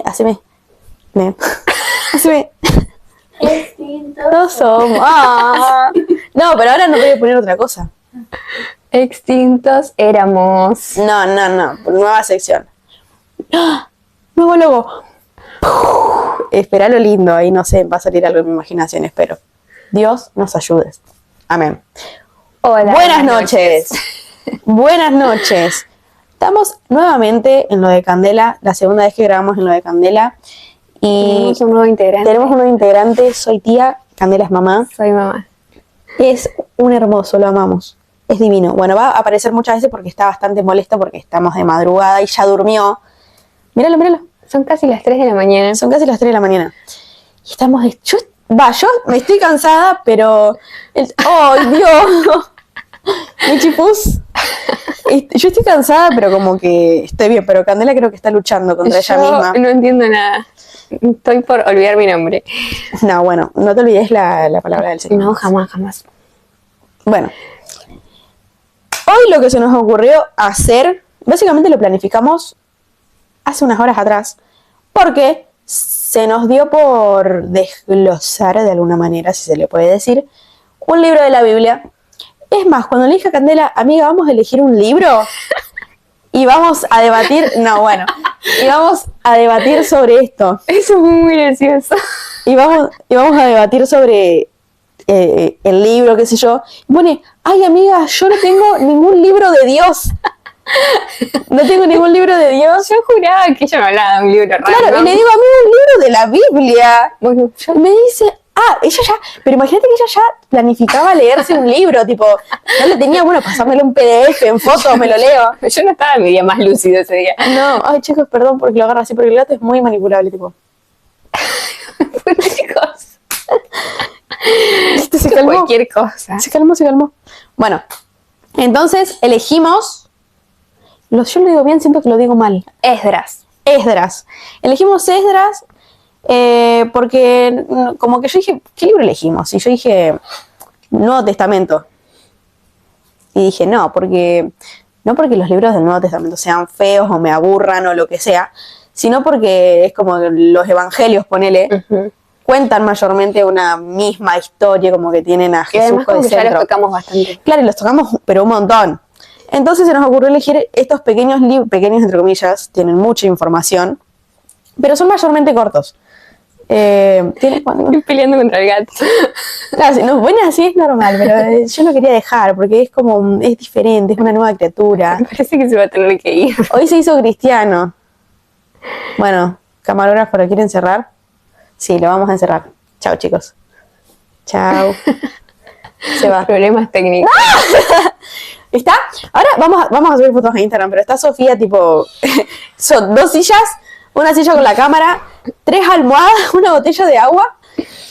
haceme. Haceme. Extintos. No somos. No, pero ahora no voy a poner otra cosa. Extintos éramos. No. Nueva sección. Nuevo logo. Espera lo lindo. Ahí no sé, va a salir algo en mi imaginación, espero. Dios nos ayude. Amén. Hola. Buenas noches. Buenas noches. Estamos nuevamente en lo de Candela, la segunda vez que grabamos en lo de Candela. Y Tenemos un nuevo integrante. tenemos un nuevo integrante. Soy tía, Candela es mamá. Soy mamá. Es un hermoso, lo amamos. Es divino. Bueno, va a aparecer muchas veces porque está bastante molesto porque estamos de madrugada y ya durmió. Míralo. Son casi las 3 de la mañana. Son casi las 3 de la mañana. Y estamos de... Yo me estoy cansada, pero... ¡Ay, Dios! Mi chipus. Yo estoy cansada, pero como que estoy bien. Pero Candela creo que está luchando contra ella misma. No entiendo nada. Estoy por olvidar mi nombre. No, bueno, no te olvides la palabra del Señor. No, jamás. Bueno. Hoy lo que se nos ocurrió hacer, básicamente lo planificamos hace unas horas atrás, porque se nos dio por desglosar de alguna manera, si se le puede decir, un libro de la Biblia. Es más, cuando le dije a Candela, amiga, vamos a elegir un libro y vamos a debatir, y vamos a debatir sobre esto. Eso fue muy gracioso. Y vamos a debatir sobre el libro, qué sé yo. Y pone, ay amiga, yo no tengo ningún libro de Dios. No tengo ningún libro de Dios. Yo juraba que ella me hablaba de un libro raro. Claro, y le digo, amigo, un libro de la Biblia. Bueno, Y me dice, ella ya, pero imagínate que ella ya planificaba leerse un libro, tipo, no le tenía, pasármelo en PDF, en fotos, me lo leo. yo no estaba en mi día más lúcido ese día. No, ay chicos, perdón porque lo agarro así, porque el gato es muy manipulable, tipo. Chicos. Se calmó. Cualquier cosa. Se calmó. Bueno, entonces elegimos, yo lo digo bien, siento que lo digo mal. Esdras. Elegimos Esdras porque como que yo dije, ¿qué libro elegimos? Y yo dije, Nuevo Testamento. Y dije, no porque los libros del Nuevo Testamento sean feos o me aburran o lo que sea, sino porque es como los evangelios, ponele, cuentan mayormente una misma historia, como que tienen a Jesús además como como el que ya centro. los tocamos bastante. Claro, y los tocamos, pero un montón. Entonces se nos ocurrió elegir estos pequeños entre comillas, tienen mucha información, pero son mayormente cortos. Estoy peleando contra el gato. Claro, bueno, así es normal, pero yo lo quería dejar porque es diferente, es una nueva criatura. Me parece que se va a tener que ir. Hoy se hizo cristiano. Bueno, camarógrafo, ¿lo quieren cerrar? Sí, lo vamos a encerrar. Chao, chicos. Chao. Se va. Problemas técnicos. ¿Está? Ahora vamos a subir fotos a Instagram, pero está Sofía tipo... Son 2 sillas, una silla con la cámara, 3 almohadas, una botella de agua,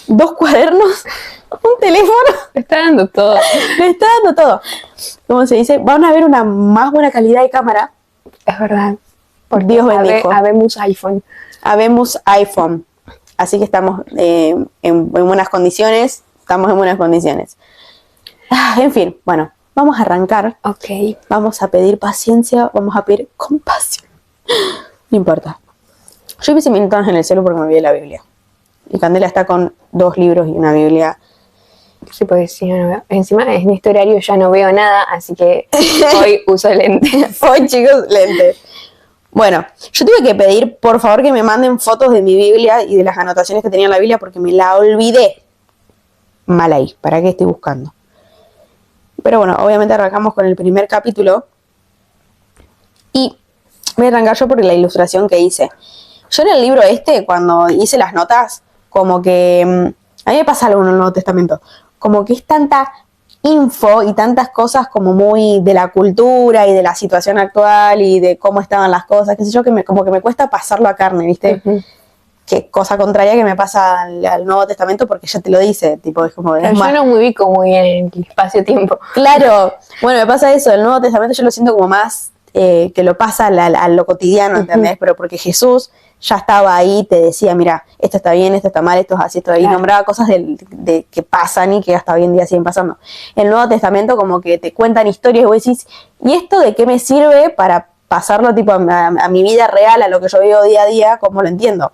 2 cuadernos, un teléfono. Le está dando todo. Le está dando todo. ¿Cómo se dice? Van a ver una más buena calidad de cámara. Es verdad. Por Dios bendijo. Habemos iPhone. Habemos iPhone. Así que estamos en buenas condiciones. En fin, bueno, vamos a arrancar. Ok. Vamos a pedir paciencia, vamos a pedir compasión. No importa. Yo hice minutos en el cielo porque me olvidé la Biblia. Y Candela está con 2 libros y una Biblia. Sí, porque si no veo. Encima en este horario ya no veo nada, así que hoy uso lentes. Hoy, chicos, lentes. Bueno, yo tuve que pedir, por favor, que me manden fotos de mi Biblia y de las anotaciones que tenía en la Biblia porque me la olvidé. Mal ahí, ¿para qué estoy buscando? Pero bueno, obviamente arrancamos con el primer capítulo. Y voy a arrancar yo por la ilustración que hice. Yo en el libro cuando hice las notas, como que... a mí me pasa algo en el Nuevo Testamento. Como que es tanta info y tantas cosas como muy de la cultura y de la situación actual y de cómo estaban las cosas, qué sé yo, como que me cuesta pasarlo a carne, ¿viste? Que cosa contraria que me pasa al Nuevo Testamento porque ya te lo dice, tipo, es como... Pero yo no me ubico muy en el espacio-tiempo. Claro, bueno, me pasa eso, el Nuevo Testamento yo lo siento como más que lo pasa a lo cotidiano, ¿entendés? Pero porque Jesús ya estaba ahí, te decía, mira, esto está bien, esto está mal, esto es así, esto ahí, nombraba cosas de que pasan y que hasta hoy en día siguen pasando. El Nuevo Testamento como que te cuentan historias y vos decís, ¿y esto de qué me sirve para pasarlo tipo a mi vida real, a lo que yo veo día a día, como lo entiendo.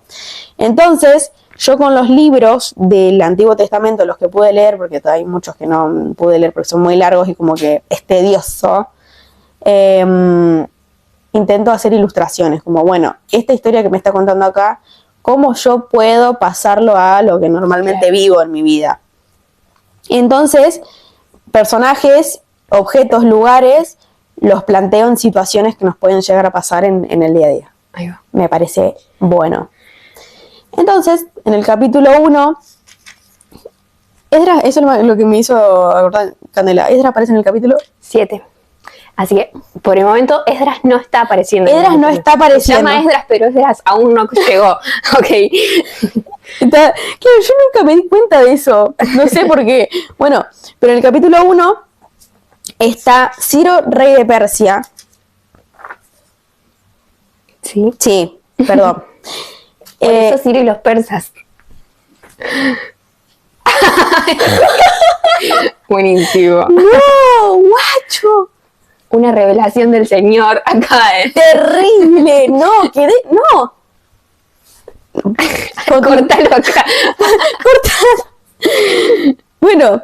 Entonces, yo con los libros del Antiguo Testamento, los que pude leer, porque hay muchos que no pude leer porque son muy largos y como que es tedioso, intento hacer ilustraciones, como bueno, esta historia que me está contando acá, ¿cómo yo puedo pasarlo a lo que normalmente vivo en mi vida? Entonces, personajes, objetos, lugares, los planteo en situaciones que nos pueden llegar a pasar en el día a día. Ahí va. Me parece bueno. Entonces, en el capítulo 1, Esdras, eso es lo que me hizo acordar, Candela. Esdras aparece en el capítulo 7. Así que, por el momento, Esdras no está apareciendo. Esdras no está apareciendo. Se llama Esdras, pero Esdras aún no llegó. Ok. Claro, yo nunca me di cuenta de eso. No sé por qué. Bueno, pero en el capítulo 1 está Ciro, rey de Persia. Sí. Sí, perdón. Por eso Ciro y los persas. Buenísimo. ¡No, guacho! Una revelación del Señor acá. ¡Terrible! No, no. Cortalo acá. Bueno,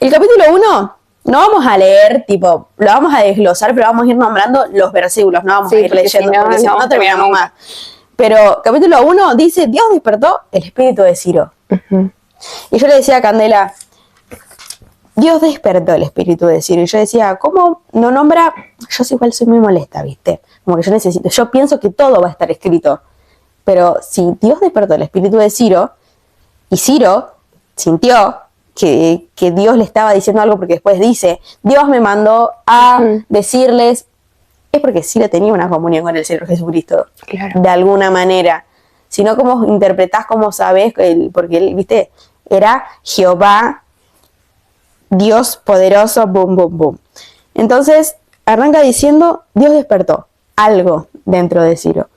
el capítulo 1 no vamos a leer, tipo, lo vamos a desglosar, pero vamos a ir nombrando los versículos, no vamos a ir leyendo, porque si no terminamos más. Pero capítulo 1 dice, Dios despertó el espíritu de Ciro. Uh-huh. Y yo le decía a Candela, Dios despertó el espíritu de Ciro. Y yo decía, ¿cómo no nombra? Yo igual soy muy molesta, ¿viste? Como que yo pienso que todo va a estar escrito. Pero si Dios despertó el espíritu de Ciro, y Ciro sintió que Dios le estaba diciendo algo, porque después dice, Dios me mandó a decirles, es porque Ciro tenía una comunión con el Señor Jesucristo, claro, de alguna manera. Si no, ¿cómo interpretás, cómo sabés? Porque él, ¿viste? Era Jehová, Dios poderoso, boom, boom, boom. Entonces, arranca diciendo, Dios despertó algo dentro de Ciro.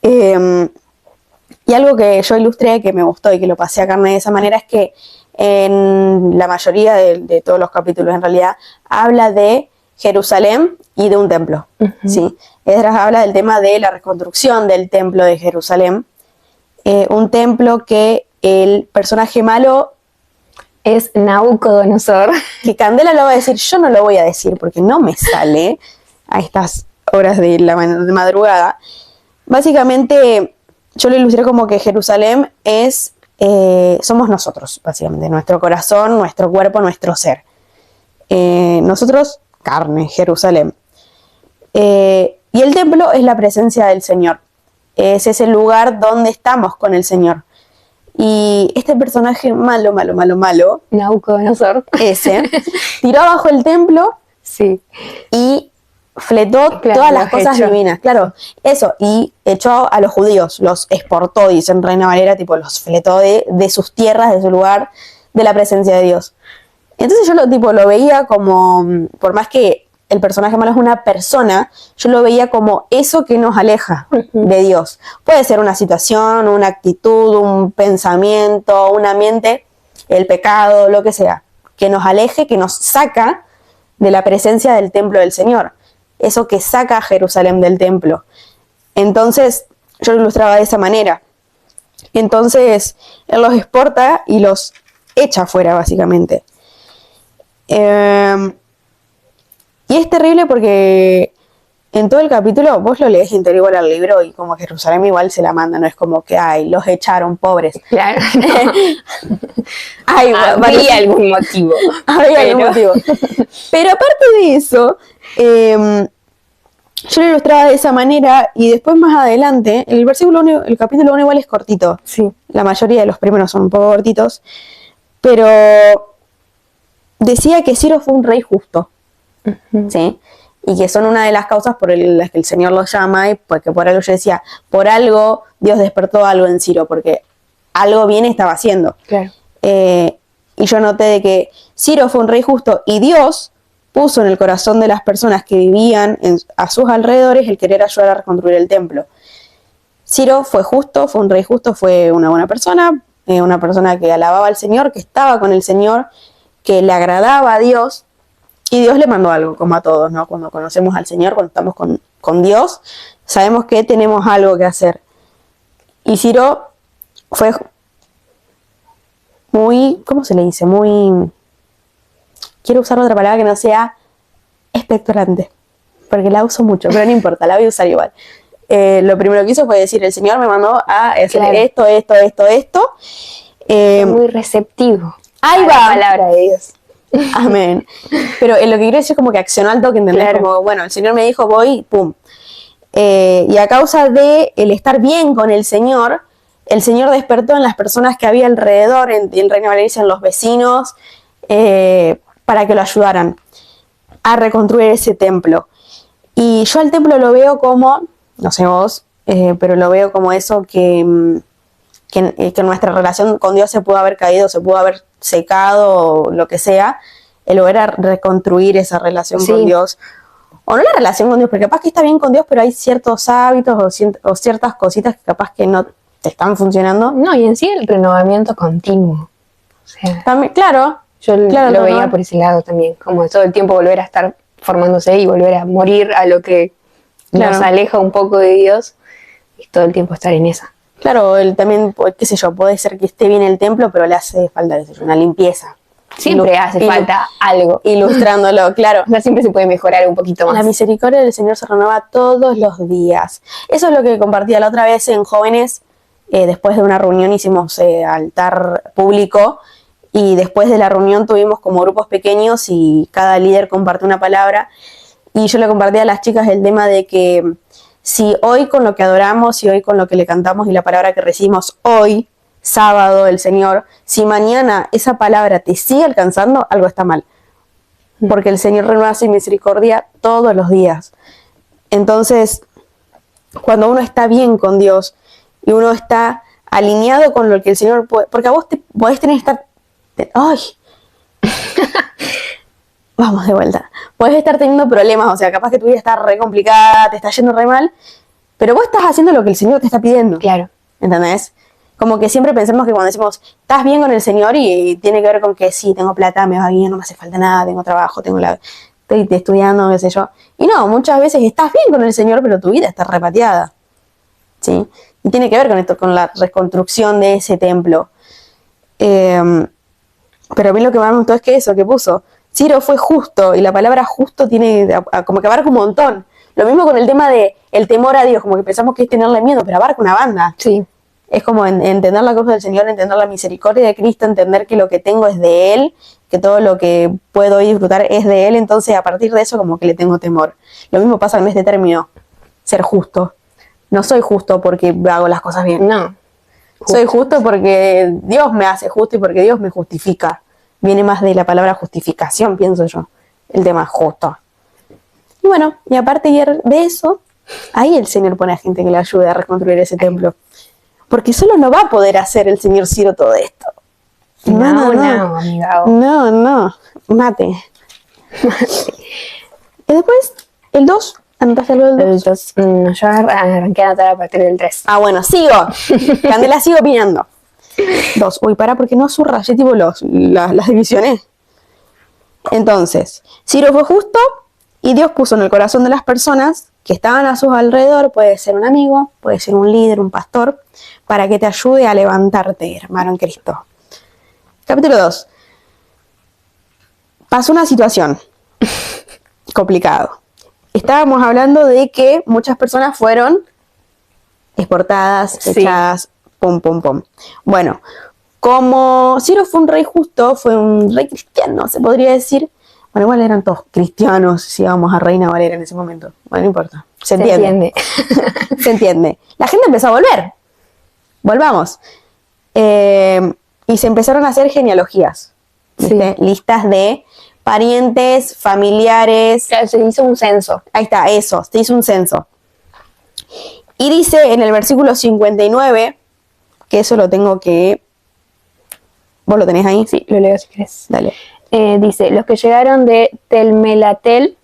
Y algo que yo ilustré, que me gustó y que lo pasé a carne de esa manera, es que en la mayoría de todos los capítulos, en realidad, habla de Jerusalén y de un templo. Uh-huh. ¿Sí? Esdras habla del tema de la reconstrucción del templo de Jerusalén. Un templo que el personaje malo es Nabucodonosor. Que Candela lo va a decir, yo no lo voy a decir porque no me sale a estas horas de la madrugada. Básicamente, yo lo ilustré como que Jerusalén es, somos nosotros, básicamente, nuestro corazón, nuestro cuerpo, nuestro ser. Nosotros, carne, Jerusalén. Y el templo es la presencia del Señor. Es ese lugar donde estamos con el Señor. Y este personaje malo, Nabucodonosor, ese, tiró abajo el templo, sí, y fletó todas las cosas divinas, claro, eso, y echó a los judíos, los exportó, dice en Reina Valera, tipo los fletó de sus tierras, de su lugar, de la presencia de Dios. Entonces yo lo veía como, por más que el personaje malo es una persona, yo lo veía como eso que nos aleja de Dios. Puede ser una situación, una actitud, un pensamiento, un ambiente, el pecado, lo que sea, que nos aleje, que nos saca de la presencia del templo del Señor. Eso que saca a Jerusalén del templo. Entonces, yo lo ilustraba de esa manera. Entonces, él los exporta y los echa afuera, básicamente. Y es terrible porque en todo el capítulo vos lo lees entero igual al libro y como que Jerusalén igual se la manda, no es como que, ay, los echaron, pobres. Claro. Había algún motivo. Había algún motivo. Pero aparte de eso, yo lo ilustraba de esa manera y después más adelante, el capítulo 1 igual es cortito. Sí. La mayoría de los primeros son un poco cortitos, pero decía que Ciro fue un rey justo. Uh-huh. ¿Sí? Y que son una de las causas por las que el Señor los llama, y porque por algo yo decía, por algo Dios despertó algo en Ciro, porque algo bien estaba haciendo. Claro. Y yo noté de que Ciro fue un rey justo y Dios puso en el corazón de las personas que vivían a sus alrededores el querer ayudar a reconstruir el templo. Ciro fue justo, fue un rey justo, fue una buena persona, una persona que alababa al Señor, que estaba con el Señor, que le agradaba a Dios. Y Dios le mandó algo, como a todos, ¿no? Cuando conocemos al Señor, cuando estamos con Dios, sabemos que tenemos algo que hacer. Y Ciro fue muy, ¿cómo se le dice? Muy, quiero usar otra palabra que no sea expectorante, porque la uso mucho, pero no importa, la voy a usar igual. Lo primero que hizo fue decir, el Señor me mandó a hacer esto. Muy receptivo. Ahí a va. La palabra de Dios. Amén. Pero lo que quiero decir es como que accionó al toque, ¿entendés? Claro. Como, bueno, el Señor me dijo, voy, pum. Y a causa de el estar bien con el Señor despertó en las personas que había alrededor, en Reina Valeria, en los vecinos, para que lo ayudaran a reconstruir ese templo. Y yo al templo lo veo como, no sé vos, pero lo veo como eso que nuestra relación con Dios se pudo haber caído, se pudo haber secado, o lo que sea, el volver a reconstruir esa relación Sí. con Dios. O no la relación con Dios, porque capaz que está bien con Dios, pero hay ciertos hábitos o ciertas cositas que capaz que no te están funcionando. No, y en sí el renovamiento continuo. O sea, También, claro, yo claro, lo no, veía no. por ese lado también, como todo el tiempo volver a estar formándose y volver a morir a lo que Claro. nos aleja un poco de Dios y todo el tiempo estar en esa. Claro, él también, qué sé yo, puede ser que esté bien el templo, pero le hace falta, qué sé yo, una limpieza. Siempre hace falta algo. Ilustrándolo, claro. O sea, siempre se puede mejorar un poquito La más. misericordia del Señor se renueva todos los días. Eso es lo que compartía la otra vez en Jóvenes. Después de una reunión hicimos altar público y después de la reunión tuvimos como grupos pequeños y cada líder compartió una palabra. Y yo le compartí a las chicas el tema de que si hoy con lo que adoramos y hoy con lo que le cantamos y la palabra que recibimos hoy, sábado del Señor, si mañana esa palabra te sigue alcanzando, algo está mal. Porque el Señor renueva su misericordia todos los días. Entonces, cuando uno está bien con Dios y uno está alineado con lo que el Señor puede, porque a vos te podés tener que estar, ¡ay! Vamos de vuelta. Podés estar teniendo problemas, o sea, capaz que tu vida está re complicada, te está yendo re mal, pero vos estás haciendo lo que el Señor te está pidiendo. Claro. ¿Entendés? Como que siempre pensemos que cuando decimos, estás bien con el Señor y tiene que ver con que sí, tengo plata, me va bien, no me hace falta nada, tengo trabajo, estoy estudiando, qué sé yo. Y no, muchas veces estás bien con el Señor, pero tu vida está repateada. ¿Sí? Y tiene que ver con esto, con la reconstrucción de ese templo. Pero a mí lo que más me gustó es que eso que puso, Ciro fue justo, y la palabra justo tiene como que abarca un montón. Lo mismo con el tema de el temor a Dios, como que pensamos que es tenerle miedo, pero abarca una banda. Sí. Es como entender la cosa del Señor, entender la misericordia de Cristo, entender que lo que tengo es de Él, que todo lo que puedo disfrutar es de Él, entonces a partir de eso como que le tengo temor. Lo mismo pasa en este término, ser justo. No soy justo porque hago las cosas bien. No. Soy justo porque Dios me hace justo y porque Dios me justifica. Viene más de la palabra justificación, pienso yo, el tema justo. Y bueno, y aparte de eso, ahí el Señor pone a gente que le ayude a reconstruir ese templo. Porque solo no va a poder hacer el señor Ciro todo esto. No, amiga. No, mate. Y después, el 2, anotaste algo del 2. Yo arranqué a anotar a partir del 3. Ah, bueno, sigo. Candela, sigo opinando. 2. Uy, pará, porque no subrayé tipo las divisiones. Entonces, Ciro fue justo y Dios puso en el corazón de las personas que estaban a su alrededor, puede ser un amigo, puede ser un líder, un pastor, para que te ayude a levantarte, hermano en Cristo. Capítulo 2. Pasó una situación complicado. Estábamos hablando de que muchas personas fueron exportadas, Sí. echadas, pum. Bueno, como Ciro fue un rey justo, fue un rey cristiano, se podría decir. Bueno, igual eran todos cristianos si íbamos a Reina Valera en ese momento. Bueno, no importa. Se entiende. Se entiende. La gente empezó a volver. Volvamos. Y se empezaron a hacer genealogías. ¿Viste? Sí. Listas de parientes, familiares. Claro, se hizo un censo. Ahí está, eso. Se hizo un censo. Y dice en el versículo 59, que eso lo tengo que... ¿Vos lo tenés ahí? Sí, lo leo si querés. Dale. Dice, los que llegaron de Telmelatel,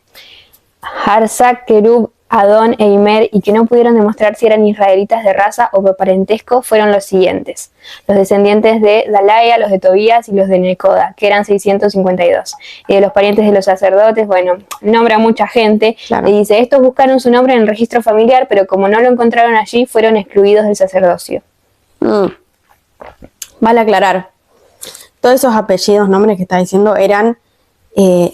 Harsa, Kerub, Adón e Imer y que no pudieron demostrar si eran israelitas de raza o de parentesco fueron los siguientes. Los descendientes de Dalaya, los de Tobías y los de Necoda, que eran 652. Y de los parientes de los sacerdotes, bueno, nombra mucha gente. Claro. Y dice, estos buscaron su nombre en el registro familiar, pero como no lo encontraron allí, fueron excluidos del sacerdocio. Vale aclarar. Todos esos apellidos, nombres que está diciendo eran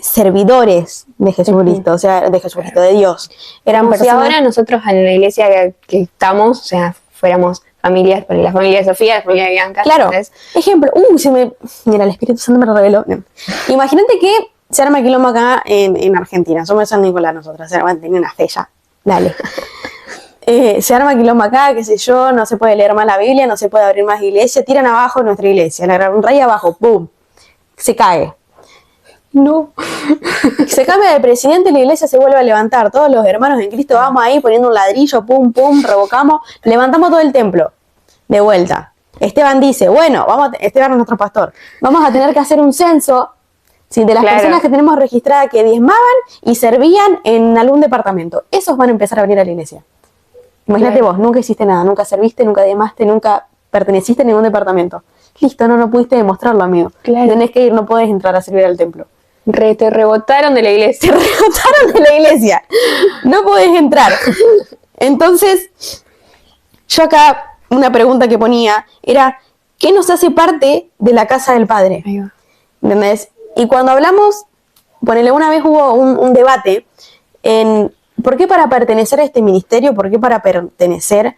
servidores de Jesucristo, o sea, de Jesucristo, de Dios. Eran Como si personas. ahora nosotros en la iglesia que estamos, o sea, fuéramos familias, la familia de Sofía, la familia de Bianca. Claro. ¿Entendés? Ejemplo, mira, el Espíritu Santo me reveló. No. Imagínate que se arma quilombo acá en Argentina. Somos de San Nicolás nosotras, tenía una fe ya. Dale. Se arma quilombo acá, qué sé yo, no se puede leer más la Biblia, no se puede abrir más iglesia, tiran abajo nuestra iglesia, un rey abajo, ¡pum! Se cae. No. Se cambia de presidente y la iglesia se vuelve a levantar. Todos los hermanos en Cristo vamos ahí poniendo un ladrillo, pum, pum, revocamos, levantamos todo el templo. De vuelta. Esteban dice, bueno, Esteban es nuestro pastor, vamos a tener que hacer un censo, ¿sí?, de las personas que tenemos registradas que diezmaban y servían en algún departamento. Esos van a empezar a venir a la iglesia. Imagínate vos, nunca hiciste nada, nunca serviste, nunca diezmaste, nunca perteneciste a ningún departamento. Listo, no pudiste demostrarlo, amigo. Claro. Tenés que ir, no podés entrar a servir al templo. Te rebotaron de la iglesia. Te rebotaron de la iglesia. No podés entrar. Entonces, yo acá, una pregunta que ponía era, ¿qué nos hace parte de la casa del Padre? Ahí va. ¿Entendés? Y cuando hablamos, ponele, una vez hubo un debate en ¿por qué para pertenecer a este ministerio, por qué para pertenecer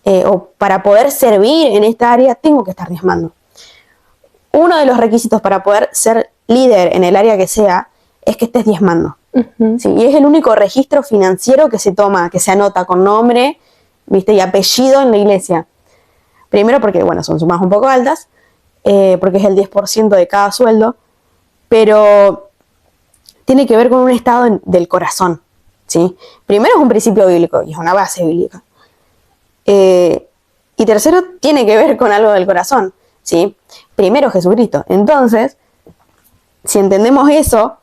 o para poder servir en esta área tengo que estar diezmando? Uno de los requisitos para poder ser líder en el área que sea es que estés diezmando. ¿Sí? Y es el único registro financiero que se toma, que se anota con nombre, ¿viste?, y apellido en la iglesia. Primero porque, bueno, son sumas un poco altas, porque es el 10% de cada sueldo, pero tiene que ver con un estado del corazón, ¿sí? Primero es un principio bíblico y es una base bíblica. Y tercero, tiene que ver con algo del corazón, ¿sí? Primero Jesucristo. Entonces, si entendemos eso,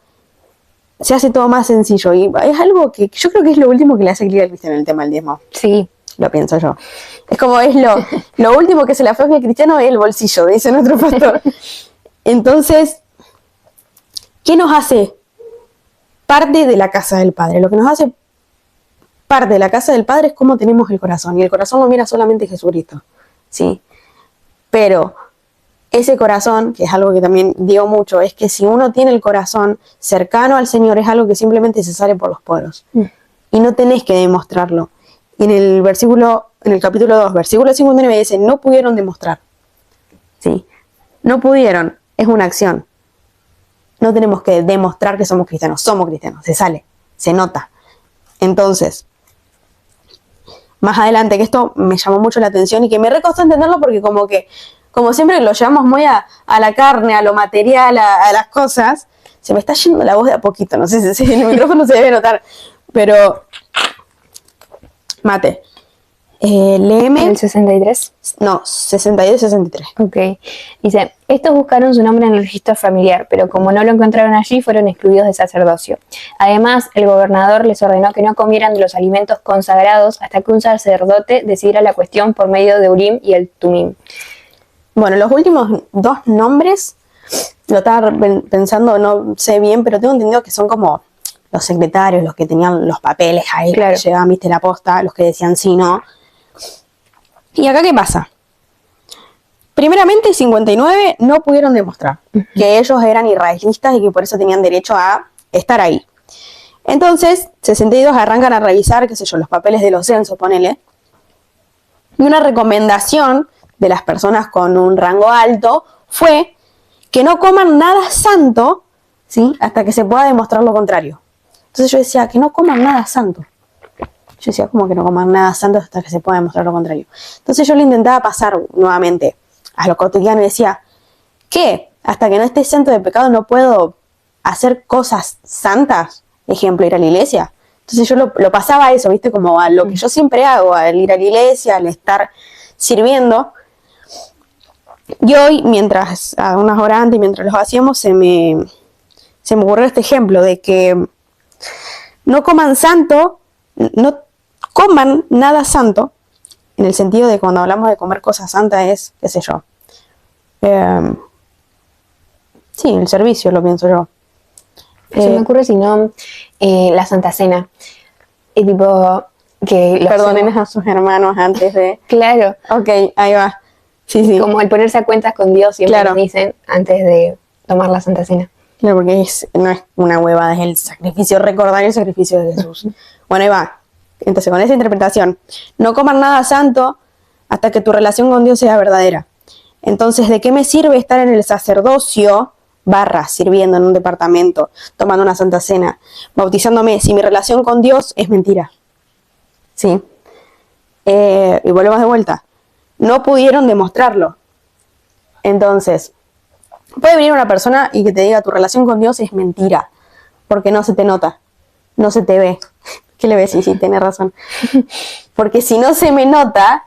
se hace todo más sencillo. Y es algo que yo creo que es lo último que le hace clic al cristiano en el tema del diezmo. Sí. Lo pienso yo. Es como es lo último que se le afloja al cristiano es el bolsillo, dice nuestro pastor. Entonces, ¿qué nos hace parte de la casa del Padre? Lo que nos hace parte de la casa del Padre es cómo tenemos el corazón. Y el corazón lo mira solamente Jesucristo, ¿sí? Pero ese corazón, que es algo que también digo mucho, es que si uno tiene el corazón cercano al Señor, es algo que simplemente se sale por los poros. Y no tenés que demostrarlo. Y en el capítulo 2, versículo 59 dice, no pudieron demostrar. ¿Sí? No pudieron, es una acción. No tenemos que demostrar que somos cristianos, se sale, se nota. Entonces, más adelante, que esto me llamó mucho la atención y que me recostó entenderlo porque como siempre lo llevamos muy a la carne, a lo material, a las cosas, se me está yendo la voz de a poquito, no sé si en el micrófono se debe notar, pero Mate, léeme. ¿El 63? No, 62 y 63. Ok. Dice, estos buscaron su nombre en el registro familiar, pero como no lo encontraron allí, fueron excluidos del sacerdocio. Además, el gobernador les ordenó que no comieran de los alimentos consagrados hasta que un sacerdote decidiera la cuestión por medio de Urim y el Tumim. Bueno, los últimos dos nombres, lo estaba pensando, no sé bien, pero tengo entendido que son como los secretarios, los que tenían los papeles ahí, claro, los que llevaban, viste, la posta, los que decían sí, no. ¿Y acá qué pasa? Primeramente, 59 no pudieron demostrar que ellos eran israelitas y que por eso tenían derecho a estar ahí. Entonces, 62 arrancan a revisar, qué sé yo, los papeles de los censos, ponele. Y una recomendación de las personas con un rango alto fue que no coman nada santo, ¿sí?, hasta que se pueda demostrar lo contrario. Entonces yo decía, que no coman nada santo. Yo decía, ¿cómo que no coman nada santo hasta que se pueda demostrar lo contrario? Entonces yo le intentaba pasar nuevamente a lo cotidiano y decía, ¿qué? Hasta que no esté exento de pecado no puedo hacer cosas santas. Ejemplo, ir a la iglesia. Entonces yo lo pasaba a eso, ¿viste? Como a lo que yo siempre hago, al ir a la iglesia, al estar sirviendo. Y hoy, mientras, a unas horas antes, mientras los hacíamos, se me ocurrió este ejemplo de que no coman santo no coman nada santo, en el sentido de cuando hablamos de comer cosas santas es, qué sé yo, sí, el servicio lo pienso yo. Se me ocurre si no, la Santa Cena. Y tipo, que los Perdonen a sus hermanos antes de... Claro, Ok, ahí va. Sí, sí. como el ponerse a cuentas con Dios, siempre Claro. nos dicen antes de tomar la Santa Cena. Claro, porque no es una huevada, es el sacrificio, recordar el sacrificio de Jesús. Bueno, ahí va. Entonces, con esa interpretación, no coman nada santo hasta que tu relación con Dios sea verdadera. Entonces, ¿de qué me sirve estar en el sacerdocio, sirviendo en un departamento, tomando una Santa Cena, bautizándome, si mi relación con Dios es mentira? ¿Sí? Y volvemos de vuelta. No pudieron demostrarlo. Entonces, puede venir una persona y que te diga tu relación con Dios es mentira, porque no se te nota, no se te ve. ¿Qué le ves? Sí, tiene razón. Porque si no se me nota,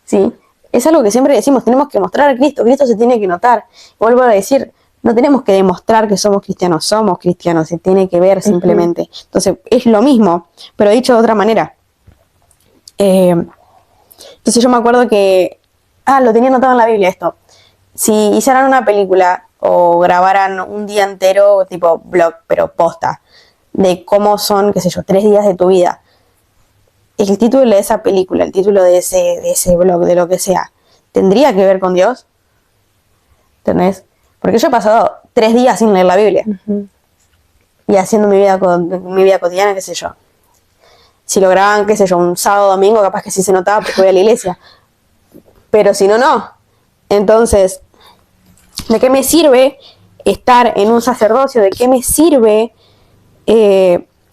¿sí? Es algo que siempre decimos, tenemos que mostrar a Cristo, Cristo se tiene que notar. Vuelvo a decir, no tenemos que demostrar que somos cristianos, se tiene que ver simplemente. Entonces, es lo mismo, pero dicho de otra manera. Entonces yo me acuerdo que, lo tenía anotado en la Biblia esto. Si hicieran una película o grabaran un día entero, tipo blog, pero posta, de cómo son, qué sé yo, 3 días de tu vida, el título de esa película, el título de ese blog, de lo que sea, ¿tendría que ver con Dios? ¿Entendés? Porque yo he pasado 3 días sin leer la Biblia. Y haciendo mi vida cotidiana, qué sé yo. Si lo grababan, qué sé yo, un sábado, domingo, capaz que sí se notaba porque voy a la iglesia. Pero si no, no. Entonces, ¿de qué me sirve estar en un sacerdocio? ¿De qué me sirve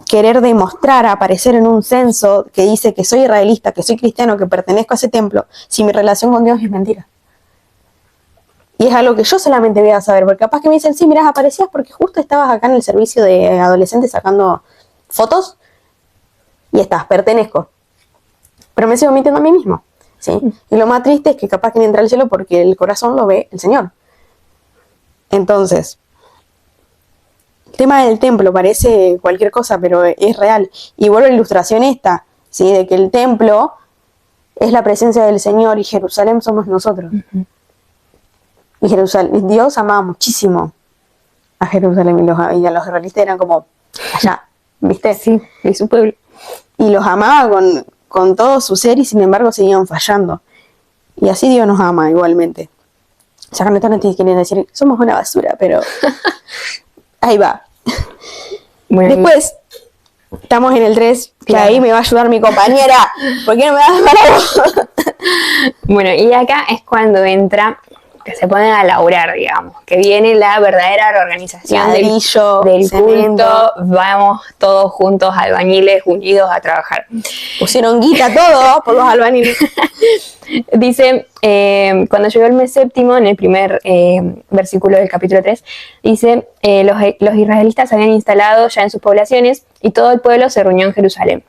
querer demostrar, aparecer en un censo que dice que soy israelita, que soy cristiano, que pertenezco a ese templo, si mi relación con Dios es mentira? Y es algo que yo solamente voy a saber, porque capaz que me dicen, sí, mirá, aparecías porque justo estabas acá en el servicio de adolescentes sacando fotos y estás, pertenezco. Pero me sigo mintiendo a mí mismo, ¿sí? Y lo más triste es que capaz que ni entra al cielo porque el corazón lo ve el Señor. Entonces, el tema del templo parece cualquier cosa, pero es real. Y vuelvo a la ilustración esta, ¿sí? De que el templo es la presencia del Señor y Jerusalén somos nosotros. Y Jerusalén, Dios amaba muchísimo a Jerusalén y a los israelitas eran como allá, ¿viste? Sí, de su pueblo. Y los amaba con todo su ser y sin embargo seguían fallando. Y así Dios nos ama igualmente. Ya con esto no te quieren decir, somos una basura, pero ahí va. Bueno, Después, estamos en el 3, que Claro. ahí me va a ayudar mi compañera. ¿Por qué no me das para vos? Bueno, y acá es cuando entra, que se ponen a laburar, digamos, que viene la verdadera reorganización Ladrillo, del cemento. culto, vamos todos juntos, albañiles, unidos a trabajar. Pusieron guita todo por los albañiles. Dice, cuando llegó el mes séptimo, en el primer versículo del capítulo 3, dice, los israelitas habían instalado ya en sus poblaciones y todo el pueblo se reunió en Jerusalén.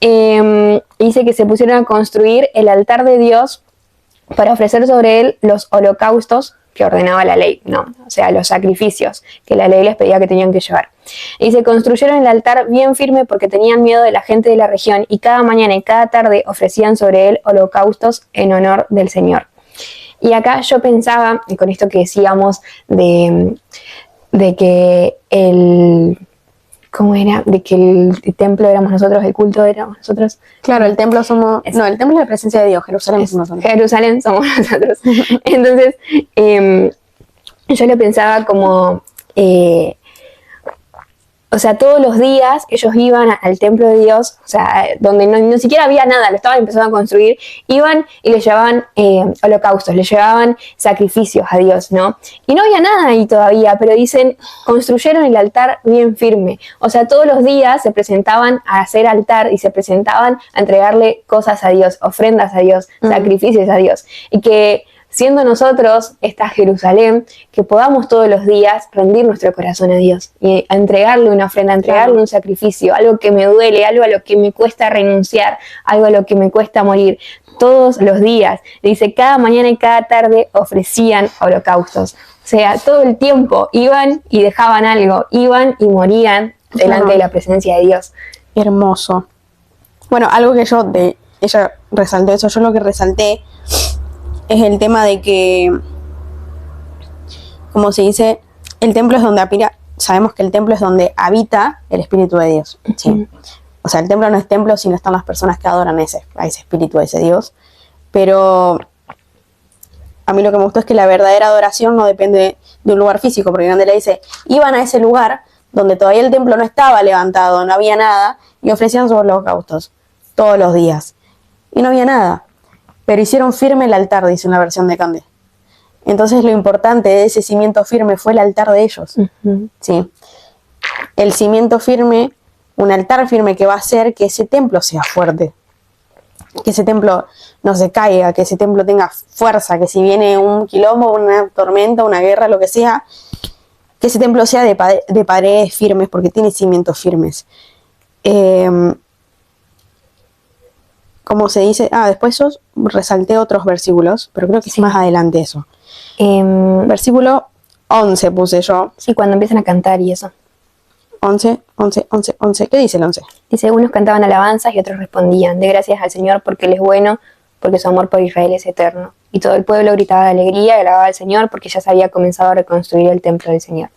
Dice que se pusieron a construir el altar de Dios para ofrecer sobre él los holocaustos que ordenaba la ley, ¿no? O sea, los sacrificios que la ley les pedía que tenían que llevar. Y se construyeron el altar bien firme porque tenían miedo de la gente de la región y cada mañana y cada tarde ofrecían sobre él holocaustos en honor del Señor. Y acá yo pensaba, y con esto que decíamos de que ¿cómo era? De que el templo éramos nosotros, el culto éramos nosotros. Claro, el templo somos... Es- No, el templo es la presencia de Dios, Jerusalén somos nosotros. Jerusalén somos nosotros. Entonces, yo lo pensaba como, o sea, todos los días ellos iban al templo de Dios, o sea, donde no siquiera había nada, lo estaban empezando a construir, iban y le llevaban holocaustos, le llevaban sacrificios a Dios, ¿no? Y no había nada ahí todavía, pero dicen, construyeron el altar bien firme. O sea, todos los días se presentaban a hacer altar y se presentaban a entregarle cosas a Dios, ofrendas a Dios, sacrificios a Dios. Y que siendo nosotros esta Jerusalén, que podamos todos los días rendir nuestro corazón a Dios y a entregarle una ofrenda, a entregarle un sacrificio, algo que me duele, algo a lo que me cuesta renunciar, algo a lo que me cuesta morir. Todos los días, dice, cada mañana y cada tarde ofrecían holocaustos. O sea, todo el tiempo iban y dejaban algo, iban y morían delante de la presencia de Dios. hermoso. Bueno, algo que ella resaltó eso, yo lo que resalté es el tema de que, como se dice, el templo es donde sabemos que el templo es donde habita el Espíritu de Dios, ¿sí? O sea, el templo no es templo si no están las personas que adoran a ese Espíritu, a ese Dios. Pero a mí lo que me gustó es que la verdadera adoración no depende de un lugar físico, porque Candela dice, iban a ese lugar donde todavía el templo no estaba levantado, no había nada, y ofrecían sus holocaustos todos los días. Y no había nada, pero hicieron firme el altar, dice en la versión de Candela. Entonces lo importante de ese cimiento firme fue el altar de ellos. ¿Sí? El cimiento firme, un altar firme que va a hacer que ese templo sea fuerte, que ese templo no se caiga, que ese templo tenga fuerza, que si viene un quilombo, una tormenta, una guerra, lo que sea, que ese templo sea de paredes firmes, porque tiene cimientos firmes. Como se dice, después yo resalté otros versículos, pero creo que es más adelante eso. Versículo 11 puse yo. Sí, cuando empiezan a cantar y eso. 11. ¿Qué dice el 11? Dice, unos cantaban alabanzas y otros respondían, de gracias al Señor porque Él es bueno, porque su amor por Israel es eterno. Y todo el pueblo gritaba de alegría y alababa al Señor porque ya se había comenzado a reconstruir el templo del Señor.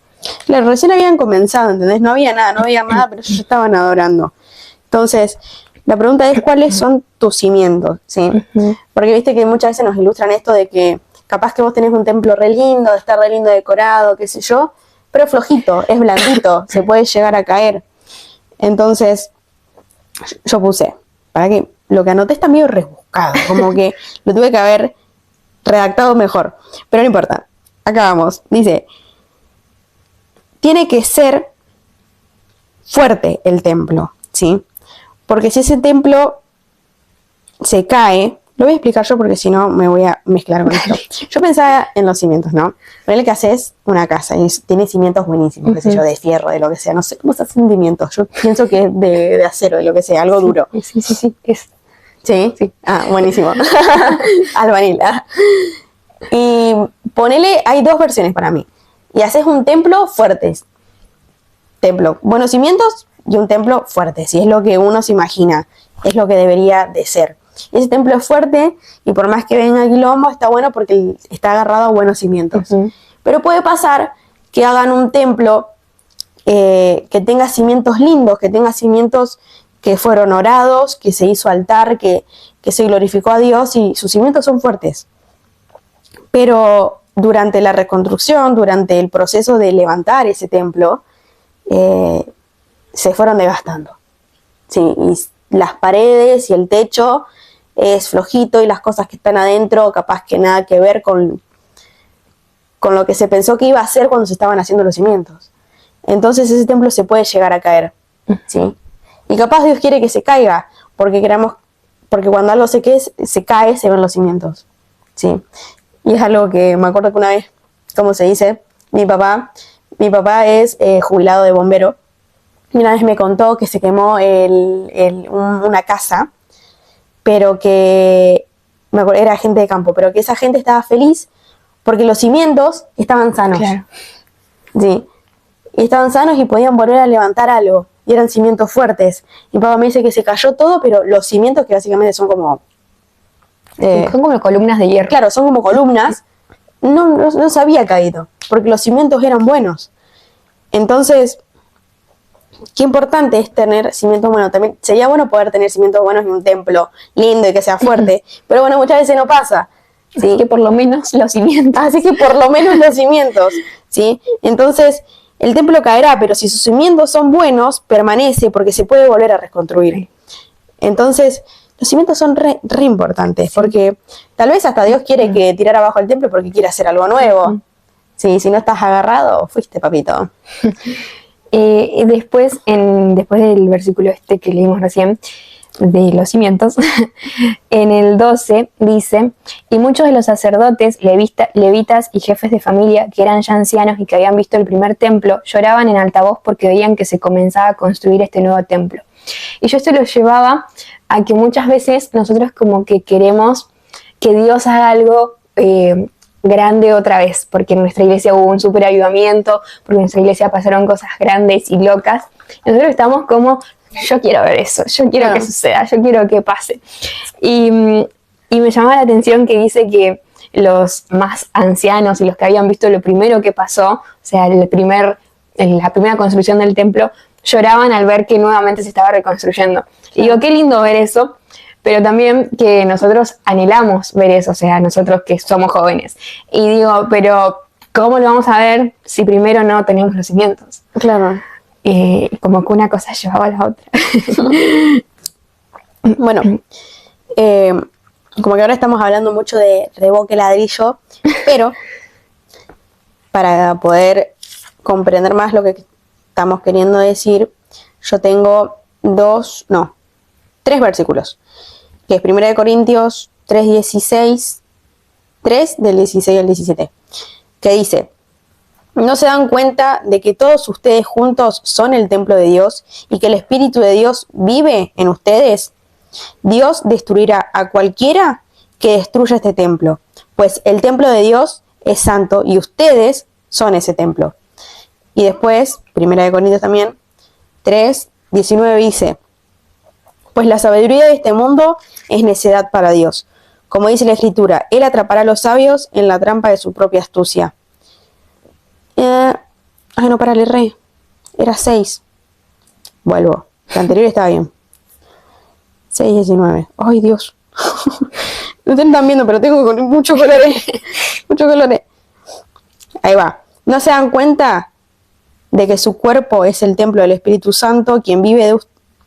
Claro, recién habían comenzado, ¿entendés? No había nada, pero ellos ya estaban adorando. Entonces, la pregunta es, ¿cuáles son tus cimientos? ¿Sí? Porque viste que muchas veces nos ilustran esto de que capaz que vos tenés un templo re lindo, está re lindo decorado, qué sé yo, pero flojito, es blandito, se puede llegar a caer. Entonces, yo puse, para que lo que anoté está medio rebuscado, como que lo tuve que haber redactado mejor, pero no importa. Acá vamos, dice, tiene que ser fuerte el templo, ¿sí? Porque si ese templo se cae, lo voy a explicar yo porque si no me voy a mezclar con esto. Yo pensaba en los cimientos, ¿no? Ponele que haces una casa y tiene cimientos buenísimos, qué sé yo, de fierro, de lo que sea. No sé cómo se hacen cimientos. Yo pienso que es de acero, de lo que sea, algo duro. Sí. ¿Sí? Sí. Buenísimo. Albañil. Y ponele, hay dos versiones para mí. Y haces un templo fuerte. Templo, buenos cimientos y un templo fuerte. Si es lo que uno se imagina, es lo que debería de ser. Ese templo es fuerte y por más que venga quilombo está bueno porque está agarrado a buenos cimientos. Pero puede pasar que hagan un templo que tenga cimientos lindos, que tenga cimientos que fueron orados, que se hizo altar, que se glorificó a Dios y sus cimientos son fuertes. Pero durante la reconstrucción, durante el proceso de levantar ese templo, se fueron desgastando. Sí, y las paredes y el techo es flojito y las cosas que están adentro capaz que nada que ver con lo que se pensó que iba a hacer cuando se estaban haciendo los cimientos. Entonces ese templo se puede llegar a caer, ¿sí? Y capaz Dios quiere que se caiga, porque cuando algo se cae, se ven los cimientos, ¿sí? Y es algo que me acuerdo que una vez, como se dice, mi papá es jubilado de bombero, y una vez me contó que se quemó una casa, pero que, me acuerdo, era gente de campo, pero que esa gente estaba feliz porque los cimientos estaban sanos. Claro. Sí. Y estaban sanos y podían volver a levantar algo. Y eran cimientos fuertes. Y papá me dice que se cayó todo, pero los cimientos que básicamente son como... son como columnas de hierro. Claro, son como columnas. No se había caído, porque los cimientos eran buenos. Entonces, qué importante es tener cimientos buenos. También sería bueno poder tener cimientos buenos y un templo lindo y que sea fuerte. Pero bueno, muchas veces no pasa. ¿Sí? Así que por lo menos los cimientos. ¿Sí? Entonces, el templo caerá, pero si sus cimientos son buenos, permanece porque se puede volver a reconstruir. Entonces, los cimientos son re importantes, porque tal vez hasta Dios quiere que tirar abajo el templo porque quiere hacer algo nuevo. Sí, si no estás agarrado, fuiste, papito. Después del versículo que leímos recién, de los cimientos, en el 12 dice, y muchos de los sacerdotes, levitas y jefes de familia, que eran ya ancianos y que habían visto el primer templo, lloraban en alta voz porque veían que se comenzaba a construir este nuevo templo. Y yo esto lo llevaba a que muchas veces nosotros como que queremos que Dios haga algo grande otra vez, porque en nuestra iglesia hubo un súper avivamiento, porque en nuestra iglesia pasaron cosas grandes y locas. Nosotros estamos como yo quiero ver eso, yo quiero Claro. que suceda, yo quiero que pase. Y me llamaba la atención que dice que los más ancianos y los que habían visto lo primero que pasó, o sea, la primera construcción del templo, lloraban al ver que nuevamente se estaba reconstruyendo. Y digo, qué lindo ver eso, pero también que nosotros anhelamos ver eso, o sea, nosotros que somos jóvenes. Y digo, pero ¿cómo lo vamos a ver si primero no tenemos los cimientos? Claro. Como que una cosa llevaba a la otra. Bueno, como que ahora estamos hablando mucho de reboque ladrillo, pero para poder comprender más lo que estamos queriendo decir, yo tengo tres versículos, que es 1 Corintios 3:16, 3 del 16 al 17, que dice: ¿no se dan cuenta de que todos ustedes juntos son el templo de Dios y que el Espíritu de Dios vive en ustedes? Dios destruirá a cualquiera que destruya este templo, pues el templo de Dios es santo y ustedes son ese templo. Y después, 1 Corintios también, 3:19 dice: pues la sabiduría de este mundo es necedad para Dios. Como dice la Escritura, Él atrapará a los sabios en la trampa de su propia astucia. No, parale, re. Era 6. Vuelvo. La anterior estaba bien. 6:19. ¡Ay, Dios! No te están viendo, pero tengo muchos colores. Muchos colores. Ahí va. ¿No se dan cuenta de que su cuerpo es el templo del Espíritu Santo, quien vive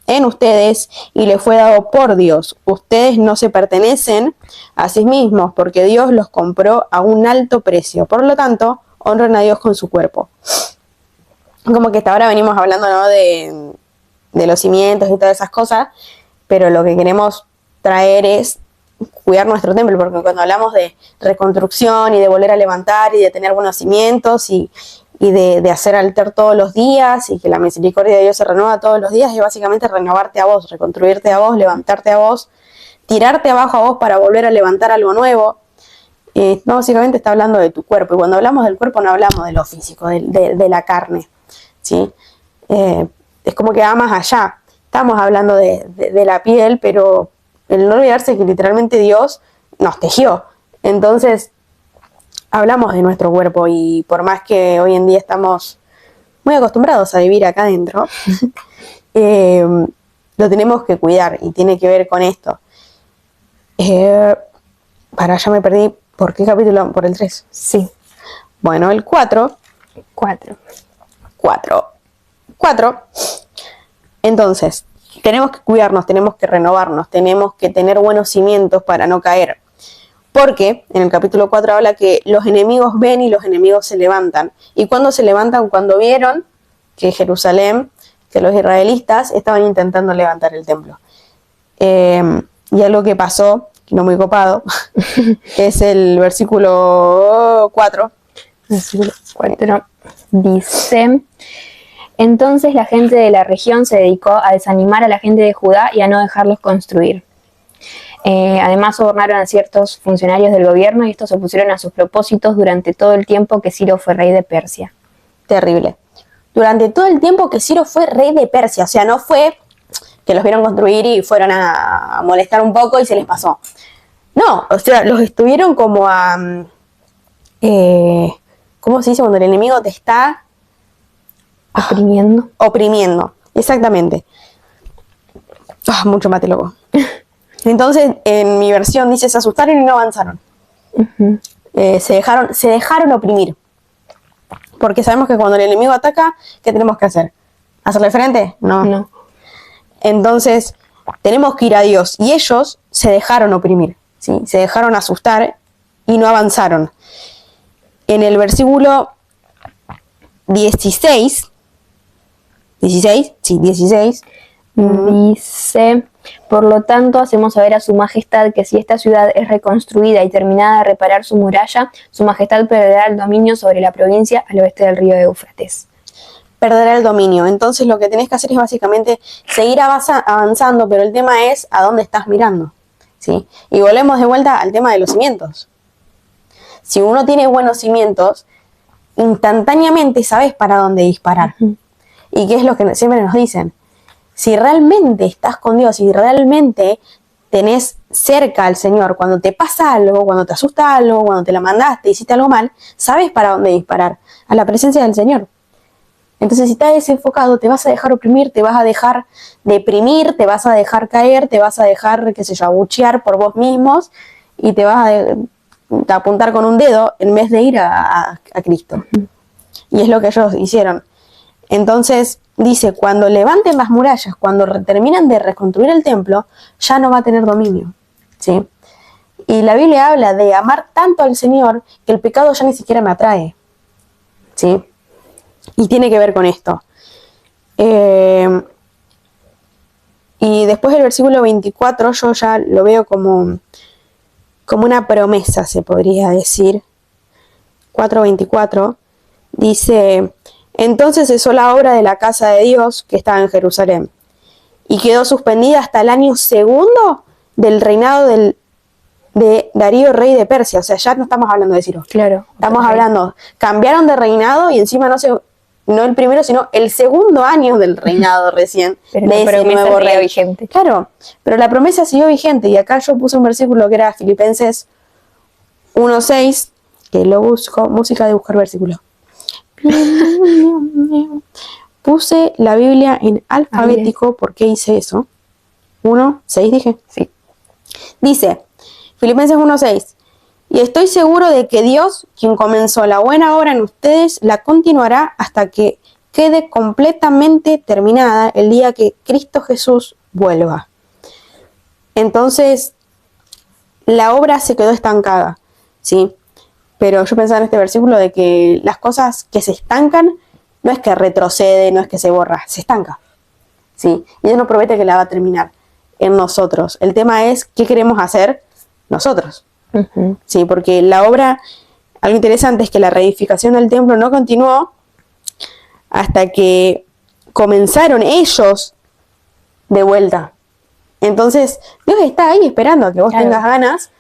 en ustedes y le fue dado por Dios? Ustedes no se pertenecen a sí mismos, porque Dios los compró a un alto precio. Por lo tanto, honren a Dios con su cuerpo. Como que hasta ahora venimos hablando, ¿no?, de los cimientos y todas esas cosas, pero lo que queremos traer es cuidar nuestro templo, porque cuando hablamos de reconstrucción y de volver a levantar y de tener buenos cimientos y de hacer altar todos los días y que la misericordia de Dios se renueva todos los días, es básicamente renovarte a vos, reconstruirte a vos, levantarte a vos, tirarte abajo a vos para volver a levantar algo nuevo. No, básicamente está hablando de tu cuerpo, y cuando hablamos del cuerpo no hablamos de lo físico, de la carne, ¿sí? Es como que va más allá. Estamos hablando de la piel, pero el no olvidarse que literalmente Dios nos tejió. Entonces, hablamos de nuestro cuerpo, y por más que hoy en día estamos muy acostumbrados a vivir acá adentro, lo tenemos que cuidar, y tiene que ver con esto. Ya me perdí. ¿Por qué capítulo? Por el 3. Sí. Bueno, el 4. 4. Entonces, tenemos que cuidarnos, tenemos que renovarnos, tenemos que tener buenos cimientos para no caer. Porque en el capítulo 4 habla que los enemigos ven y los enemigos se levantan. ¿Y cuándo se levantan? Cuando vieron que Jerusalén, que los israelitas estaban intentando levantar el templo. Y algo que pasó, no muy copado, es el versículo 4. Versículo 4 dice: entonces la gente de la región se dedicó a desanimar a la gente de Judá y a no dejarlos construir. Además sobornaron a ciertos funcionarios del gobierno y estos se opusieron a sus propósitos durante todo el tiempo que Ciro fue rey de Persia. Terrible. Durante todo el tiempo que Ciro fue rey de Persia, o sea, no fue que los vieron construir y fueron a molestar un poco y se les pasó. No, o sea, los estuvieron como a... ¿cómo se dice cuando el enemigo te está oprimiendo? Exactamente. Mucho mate, loco. Entonces, en mi versión dice: se asustaron y no avanzaron. Uh-huh. Se dejaron oprimir. Porque sabemos que cuando el enemigo ataca, ¿qué tenemos que hacer? ¿Hacerle frente? No. Entonces, tenemos que ir a Dios. Y ellos se dejaron oprimir, ¿sí? Se dejaron asustar y no avanzaron. En el versículo 16, dice: por lo tanto, hacemos saber a su majestad que si esta ciudad es reconstruida y terminada de reparar su muralla, su majestad perderá el dominio sobre la provincia al oeste del río Éufrates. Perderá el dominio. Entonces lo que tenés que hacer es básicamente seguir avanzando, pero el tema es a dónde estás mirando, ¿sí? Y volvemos de vuelta al tema de los cimientos. Si uno tiene buenos cimientos, instantáneamente sabes para dónde disparar. Uh-huh. ¿Y qué es lo que siempre nos dicen? si realmente estás con Dios, si realmente tenés cerca al Señor, cuando te pasa algo, cuando te asusta algo, cuando te la mandaste, hiciste algo mal, sabes para dónde disparar, a la presencia del Señor. Entonces, si estás desenfocado, te vas a dejar oprimir, te vas a dejar deprimir, te vas a dejar caer, te vas a dejar, qué sé yo, abuchear por vos mismos y te vas a apuntar con un dedo en vez de ir a Cristo. Y es lo que ellos hicieron. Entonces, dice, cuando levanten las murallas, cuando terminan de reconstruir el templo, ya no va a tener dominio, ¿sí? Y la Biblia habla de amar tanto al Señor que el pecado ya ni siquiera me atrae, ¿sí? Y tiene que ver con esto. Y después del versículo 24 yo ya lo veo como una promesa, se podría decir. 4:24 dice: entonces cesó la obra de la casa de Dios que estaba en Jerusalén y quedó suspendida hasta el año segundo del reinado de Darío, rey de Persia. O sea, ya no estamos hablando de Ciro. Claro. Estamos hablando, cambiaron de reinado y encima no el primero, sino el segundo año del reinado recién. Pero de la ese promesa nuevo seguía rey. vigente. Claro, pero la promesa siguió vigente. Y acá yo puse un versículo que era Filipenses 1:6, que lo busco, música de buscar versículo. Puse la Biblia en alfabético. ¿Por qué hice eso? 1:6 dije. Sí. Dice, Filipenses 1:6, y estoy seguro de que Dios, quien comenzó la buena obra en ustedes, la continuará hasta que quede completamente terminada el día que Cristo Jesús vuelva. Entonces, la obra se quedó estancada, ¿sí? Pero yo pensaba en este versículo de que las cosas que se estancan no es que retrocede, no es que se borra, se estanca, ¿sí? Y Dios nos promete que la va a terminar en nosotros. El tema es qué queremos hacer nosotros, ¿sí? Porque la obra, algo interesante es que la reedificación del templo no continuó hasta que comenzaron ellos de vuelta. Entonces, Dios está ahí esperando a que vos tengas ganas,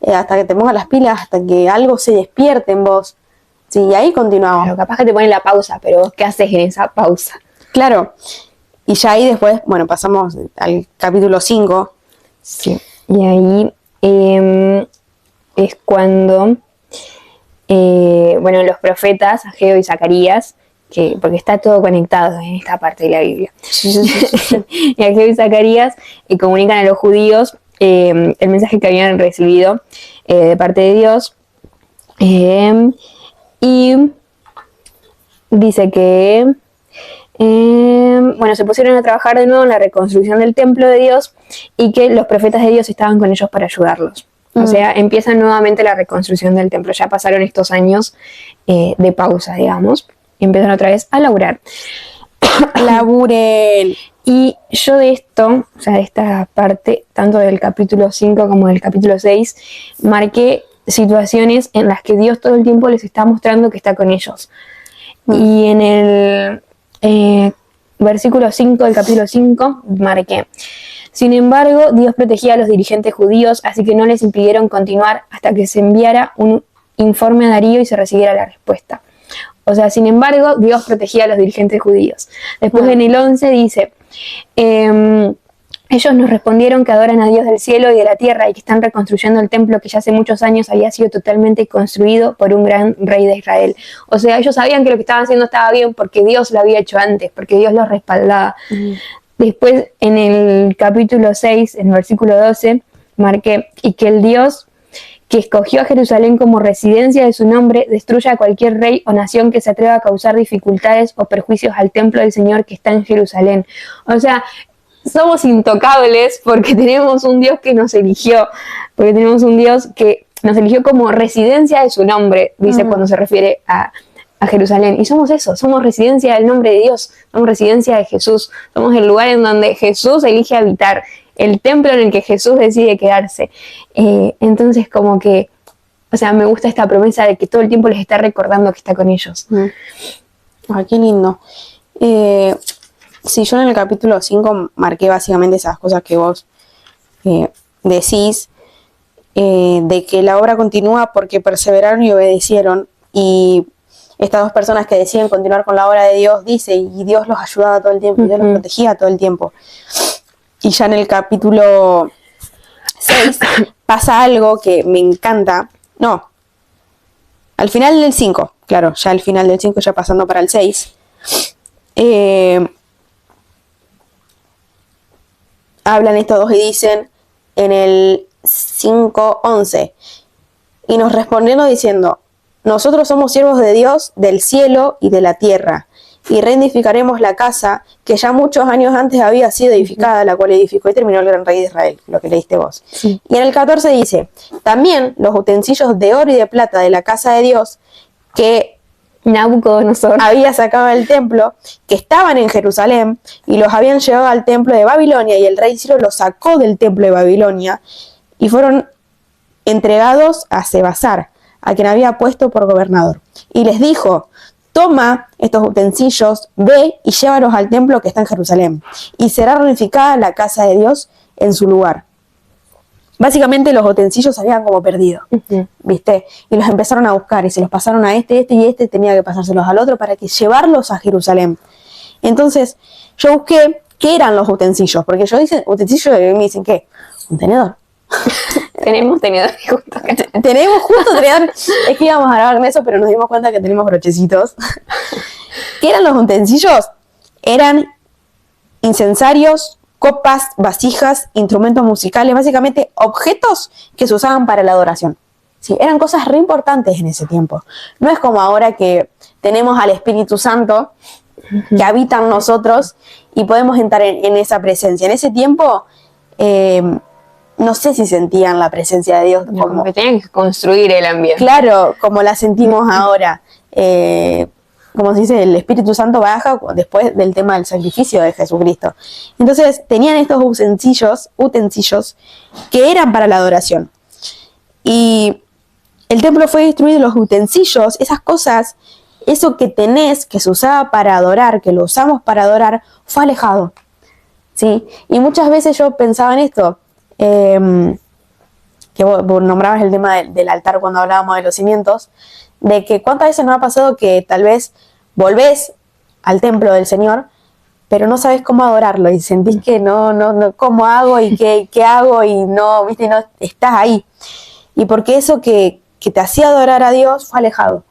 hasta que te pongas las pilas, hasta que algo se despierte en vos. Sí, y ahí continuamos. Claro, capaz que te ponen la pausa, pero vos, ¿qué haces en esa pausa? Claro. Y ya ahí después, bueno, pasamos al capítulo 5. Sí. Y ahí es cuando, los profetas, Ageo y Zacarías, porque está todo conectado en esta parte de la Biblia. Y Ageo y Zacarías comunican a los judíos el mensaje que habían recibido de parte de Dios. Y dice que se pusieron a trabajar de nuevo en la reconstrucción del templo de Dios y que los profetas de Dios estaban con ellos para ayudarlos. O sea, empieza nuevamente la reconstrucción del templo. Ya pasaron estos años de pausa, digamos, y empiezan otra vez a laburar. Laburen. Y yo de esto, o sea, de esta parte, tanto del capítulo 5 como del capítulo 6, marqué situaciones en las que Dios todo el tiempo les está mostrando que está con ellos. Y en el versículo 5 del capítulo 5 marqué: sin embargo, Dios protegía a los dirigentes judíos, así que no les impidieron continuar hasta que se enviara un informe a Darío y se recibiera la respuesta. O sea, sin embargo, Dios protegía a los dirigentes judíos. Después en el 11 dice: ellos nos respondieron que adoran a Dios del cielo y de la tierra y que están reconstruyendo el templo que ya hace muchos años había sido totalmente construido por un gran rey de Israel. O sea, ellos sabían que lo que estaban haciendo estaba bien porque Dios lo había hecho antes, porque Dios los respaldaba. Después, en el capítulo 6, en el versículo 12, marqué: y que el Dios que escogió a Jerusalén como residencia de su nombre destruya a cualquier rey o nación que se atreva a causar dificultades o perjuicios al templo del Señor que está en Jerusalén. O sea, somos intocables porque tenemos un Dios que nos eligió, porque tenemos un Dios que nos eligió como residencia de su nombre, dice cuando se refiere a Jerusalén. Y somos eso, somos residencia del nombre de Dios, somos residencia de Jesús, somos el lugar en donde Jesús elige habitar, el templo en el que Jesús decide quedarse. Entonces como que, o sea, me gusta esta promesa de que todo el tiempo les está recordando que está con ellos. Ay, qué lindo. Sí, yo en el capítulo 5 marqué básicamente esas cosas que vos decís, de que la obra continúa porque perseveraron y obedecieron, y estas dos personas que deciden continuar con la obra de Dios, dice, y Dios los ayudaba todo el tiempo, y Dios los protegía todo el tiempo. Y ya en el capítulo 6 pasa algo que me encanta. No, al final del 5, claro, ya al final del 5, ya pasando para el 6. Hablan estos dos y dicen en el 5:11, y nos respondieron diciendo: nosotros somos siervos de Dios del cielo y de la tierra, y reedificaremos la casa que ya muchos años antes había sido edificada, la cual edificó y terminó el gran rey de Israel, lo que leíste vos. Sí. Y en el 14 dice: también los utensilios de oro y de plata de la casa de Dios que Nabucodonosor había sacado del templo, que estaban en Jerusalén, y los habían llevado al templo de Babilonia, y el rey Ciro los sacó del templo de Babilonia, y fueron entregados a Sebasar, a quien había puesto por gobernador. Y les dijo: toma estos utensilios, ve y llévalos al templo que está en Jerusalén, y será reunificada la casa de Dios en su lugar. Básicamente los utensilios se habían como perdido, ¿viste? Y los empezaron a buscar y se los pasaron a este y este tenía que pasárselos al otro para que llevarlos a Jerusalén. Entonces yo busqué qué eran los utensilios, porque yo dije utensilios y me dicen ¿qué? Un tenedor. Tenemos tenedor justo acá. Tenemos justo tenedor. Es que íbamos a grabar en eso, pero nos dimos cuenta que tenemos brochecitos. ¿Qué eran los utensilios? Eran incensarios, copas, vasijas, instrumentos musicales, básicamente objetos que se usaban para la adoración. Sí, eran cosas re importantes en ese tiempo. No es como ahora que tenemos al Espíritu Santo que habita en nosotros y podemos entrar en esa presencia. En ese tiempo, no sé si sentían la presencia de Dios. Como que tenían que construir el ambiente. Claro, como la sentimos ahora. Como se dice, el Espíritu Santo baja después del tema del sacrificio de Jesucristo. Entonces tenían estos utensilios que eran para la adoración. Y el templo fue destruido, los utensilios, esas cosas, eso que tenés, que se usaba para adorar, que lo usamos para adorar, fue alejado. ¿Sí? Y muchas veces yo pensaba en esto, que vos nombrabas el tema del altar cuando hablábamos de los cimientos, de que cuántas veces nos ha pasado que tal vez volvés al templo del Señor, pero no sabes cómo adorarlo y sentís que no cómo hago y qué hago y no, viste, no estás ahí. Y porque eso que te hacía adorar a Dios fue alejado.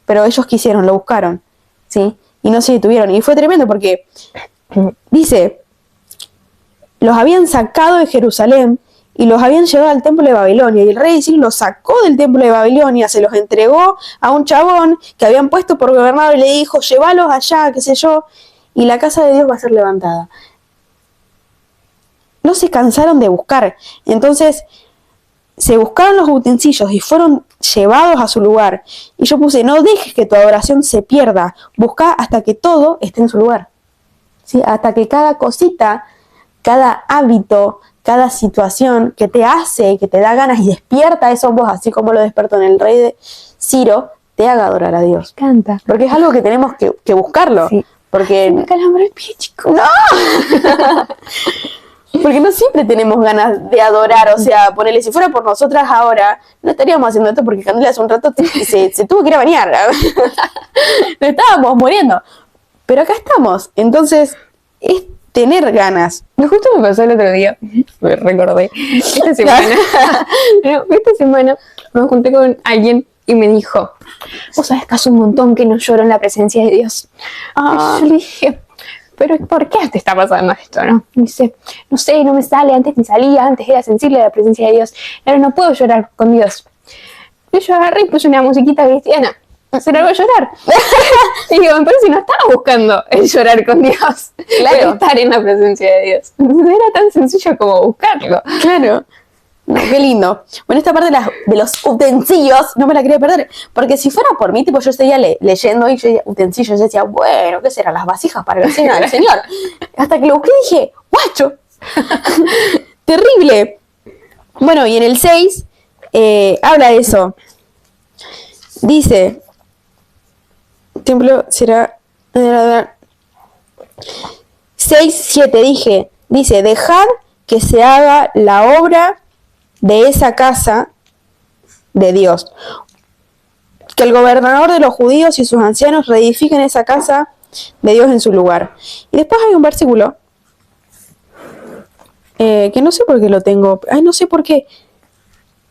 Pero ellos quisieron, lo buscaron, ¿sí? Y no se detuvieron. Y fue tremendo porque dice, los habían sacado de Jerusalén y los habían llevado al templo de Babilonia. Y el rey Ciro los sacó del templo de Babilonia, se los entregó a un chabón que habían puesto por gobernador y le dijo, llévalos allá, qué sé yo, y la casa de Dios va a ser levantada. No se cansaron de buscar. Entonces, se buscaron los utensilios y fueron llevados a su lugar. Y yo puse, no dejes que tu adoración se pierda. Busca hasta que todo esté en su lugar. ¿Sí? Hasta que cada cosita, cada hábito, cada situación que te hace, que te da ganas y despierta eso en vos, así como lo despertó en el rey de Ciro, te haga adorar a Dios. Me encanta. Porque es algo que tenemos que buscarlo. Sí. Porque me calambró el pie, chico. ¡No! Porque no siempre tenemos ganas de adorar, o sea, ponele, si fuera por nosotras ahora, no estaríamos haciendo esto porque Candela hace un rato se tuvo que ir a bañar. Nos estábamos muriendo. Pero acá estamos. Entonces, tener ganas. Justo me pasó el otro día, me recordé, esta semana me junté con alguien y me dijo, vos sabés que hace un montón que no lloro en la presencia de Dios. Yo le dije, pero ¿por qué te está pasando esto? ¿No? Me dice, no sé, no me sale, antes me salía, antes era sensible a la presencia de Dios, ahora no puedo llorar con Dios. Y yo agarré y puse una musiquita cristiana. Se largó a llorar. Y digo, me parece que no estaba buscando el llorar con Dios. Claro. Estar en la presencia de Dios. No era tan sencillo como buscarlo. Claro. No, qué lindo. Bueno, esta parte de los utensilios no me la quería perder. Porque si fuera por mí, tipo, yo seguía leyendo y yo decía, utensilios, yo decía, bueno, ¿qué serán las vasijas para la cena del Señor? Hasta que lo busqué y dije, ¡guacho! Terrible. Bueno, y en el 6 habla de eso. Dice, templo será 6:7 dice, dejad que se haga la obra de esa casa de Dios. que el gobernador de los judíos y sus ancianos reedifiquen esa casa de Dios en su lugar. Y después hay un versículo que no sé por qué lo tengo. Ay, no sé por qué.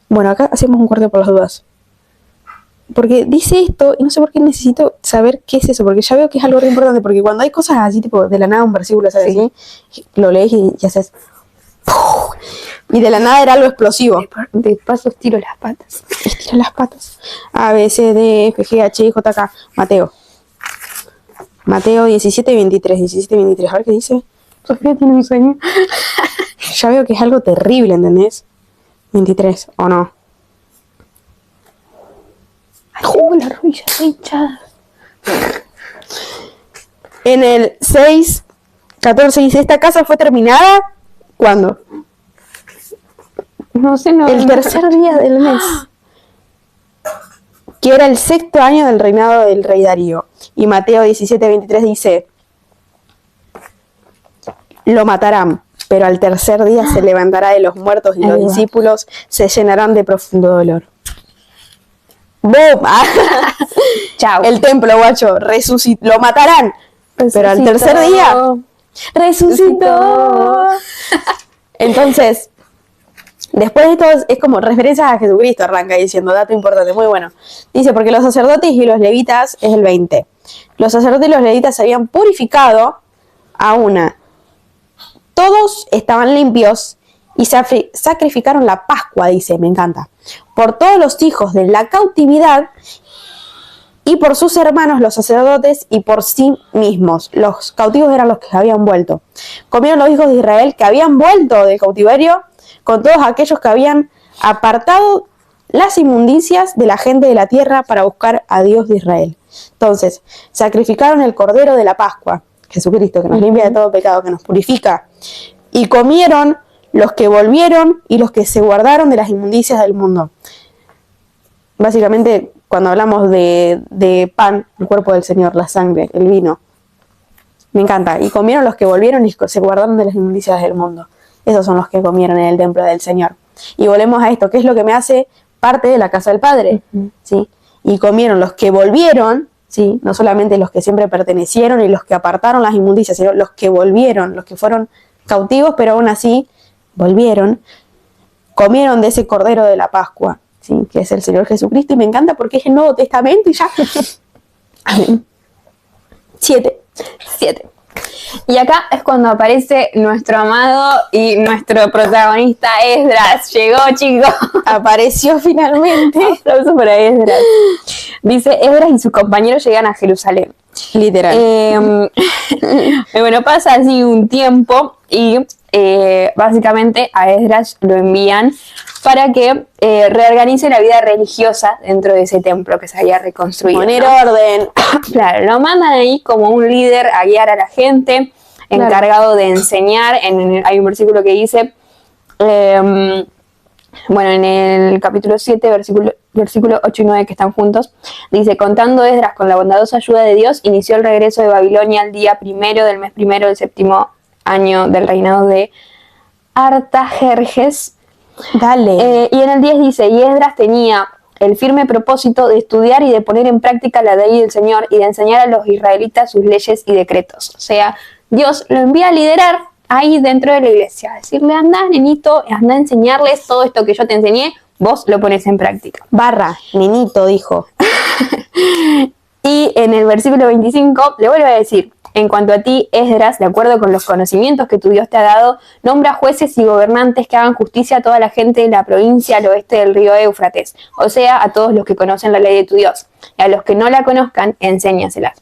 Bueno, acá hacemos un corte por las dudas. Porque dice esto y no sé por qué necesito saber qué es eso, porque ya veo que es algo re importante, porque cuando hay cosas así, tipo de la nada un versículo, ¿sabes? Sí. ¿Sí? Lo lees y haces... ¡puf! Y de la nada era algo explosivo. De paso tiro las patas. Estira las patas. A, B, C, D, F, G, H, I, J, K. Mateo. Mateo 17 y 23. 17 y 23. A ver qué dice. Sofía tiene un sueño. Ya veo que es algo terrible, ¿entendés? 23, ¿o no? Ay, tengo la rodilla hinchada. En el 6, 14 dice, esta casa fue terminada, ¿cuándo? No sé, no. El tercer día del mes. Que era el 6º año del reinado del rey Darío. Y Mateo 17, 23 dice, lo matarán, pero al tercer día se levantará de los muertos y los Ahí va. discípulos se llenarán de profundo dolor. ¡Boom! Chao. El templo, guacho, resucitó. Lo matarán, pero al tercer día resucitó. Entonces, después de esto es como referencias a Jesucristo, arranca diciendo, dato importante, muy bueno. Dice, porque los sacerdotes y los levitas, es el 20. Los sacerdotes y los levitas se habían purificado a una. Todos estaban limpios y sacrificaron la Pascua, dice, me encanta, por todos los hijos de la cautividad y por sus hermanos los sacerdotes y por sí mismos. Los cautivos eran los que habían vuelto. Comieron los hijos de Israel que habían vuelto del cautiverio con todos aquellos que habían apartado las inmundicias de la gente de la tierra para buscar a Dios de Israel. Entonces, sacrificaron el cordero de la Pascua, Jesucristo, que nos limpia de todo pecado, que nos purifica, y comieron los que volvieron y los que se guardaron de las inmundicias del mundo. Básicamente, cuando hablamos de pan, el cuerpo del Señor, la sangre, el vino, me encanta. Y comieron los que volvieron y se guardaron de las inmundicias del mundo. Esos son los que comieron en el templo del Señor. Y volvemos a esto, ¿qué es lo que me hace parte de la casa del Padre? ¿Sí? Y comieron los que volvieron, ¿sí? No solamente los que siempre pertenecieron y los que apartaron las inmundicias, sino los que volvieron, los que fueron cautivos, pero aún así volvieron, comieron de ese cordero de la Pascua, ¿sí? Que es el Señor Jesucristo, y me encanta porque es el Nuevo Testamento y ya. Amén. 7. Y acá es cuando aparece nuestro amado y nuestro protagonista Esdras. Llegó, chicos. Apareció finalmente. Aplausos para Esdras. Dice, Esdras y sus compañeros llegan a Jerusalén. Literal. Bueno, pasa así un tiempo y básicamente a Esdras lo envían para que reorganice la vida religiosa dentro de ese templo que se había reconstruido. Poner ¿no? orden. Claro, lo mandan ahí como un líder a guiar a la gente, encargado de enseñar. Hay un versículo que dice, bueno, en el capítulo 7, versículo 8 y 9 que están juntos, dice, contando Esdras con la bondadosa ayuda de Dios, inició el regreso de Babilonia el día 1 del mes 1 del 7º año del reinado de Artajerjes. Dale. Y en el 10 dice, y Esdras tenía el firme propósito de estudiar y de poner en práctica la ley del Señor y de enseñar a los israelitas sus leyes y decretos. O sea, Dios lo envía a liderar ahí dentro de la iglesia, a decirle, anda, nenito, anda a enseñarles todo esto que yo te enseñé, vos lo pones en práctica. Nenito, dijo. Y en el versículo 25 le vuelve a decir, en cuanto a ti, Esdras, de acuerdo con los conocimientos que tu Dios te ha dado, nombra jueces y gobernantes que hagan justicia a toda la gente de la provincia al oeste del río Éufrates, o sea, a todos los que conocen la ley de tu Dios, y a los que no la conozcan, enséñaselas.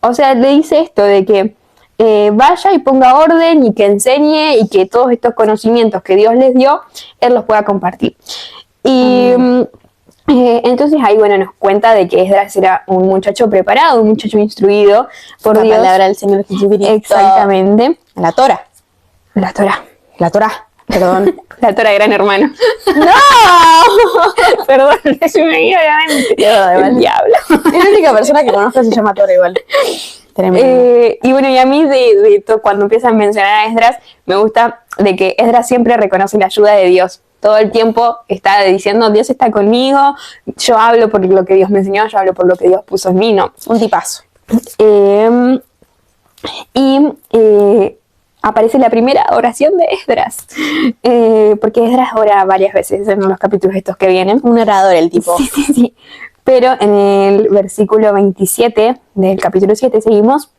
O sea, le dice esto de que vaya y ponga orden y que enseñe y que todos estos conocimientos que Dios les dio, Él los pueda compartir. Y entonces ahí, bueno, nos cuenta de que Esdras era un muchacho preparado, un muchacho instruido por La Dios. palabra del Señor Jesucristo. Exactamente. La Torah. La Torah. La Torah, perdón. La Torah, gran hermano. ¡No! Perdón, es una guía, obviamente. El diablo. Es la única persona que conozco que se llama Torah igual. Tremendo. Y bueno, y a mí cuando empiezan a mencionar a Esdras, me gusta de que Esdras siempre reconoce la ayuda de Dios todo el tiempo está diciendo, Dios está conmigo, yo hablo por lo que Dios me enseñó, yo hablo por lo que Dios puso en mí, ¿no? Un tipazo. Aparece la primera oración de Esdras, porque Esdras ora varias veces en los capítulos estos que vienen. Un orador el tipo. Sí. Pero en el versículo 27 del capítulo 7 seguimos,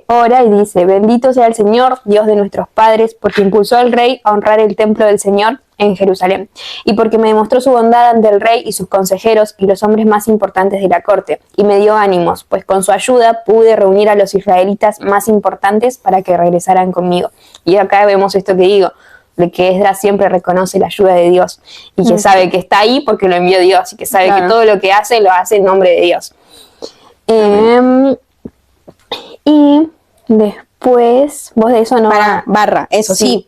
ora y dice, bendito sea el Señor, Dios de nuestros padres, porque impulsó al rey a honrar el templo del Señor en Jerusalén, y porque me demostró su bondad ante el rey y sus consejeros y los hombres más importantes de la corte, y me dio ánimos, pues con su ayuda pude reunir a los israelitas más importantes para que regresaran conmigo. Y acá vemos esto que digo, de que Esdras siempre reconoce la ayuda de Dios, y que sabe que está ahí porque lo envió Dios, y que sabe que todo lo que hace, lo hace en nombre de Dios. Y después, vos de eso no... Barra, eso sí.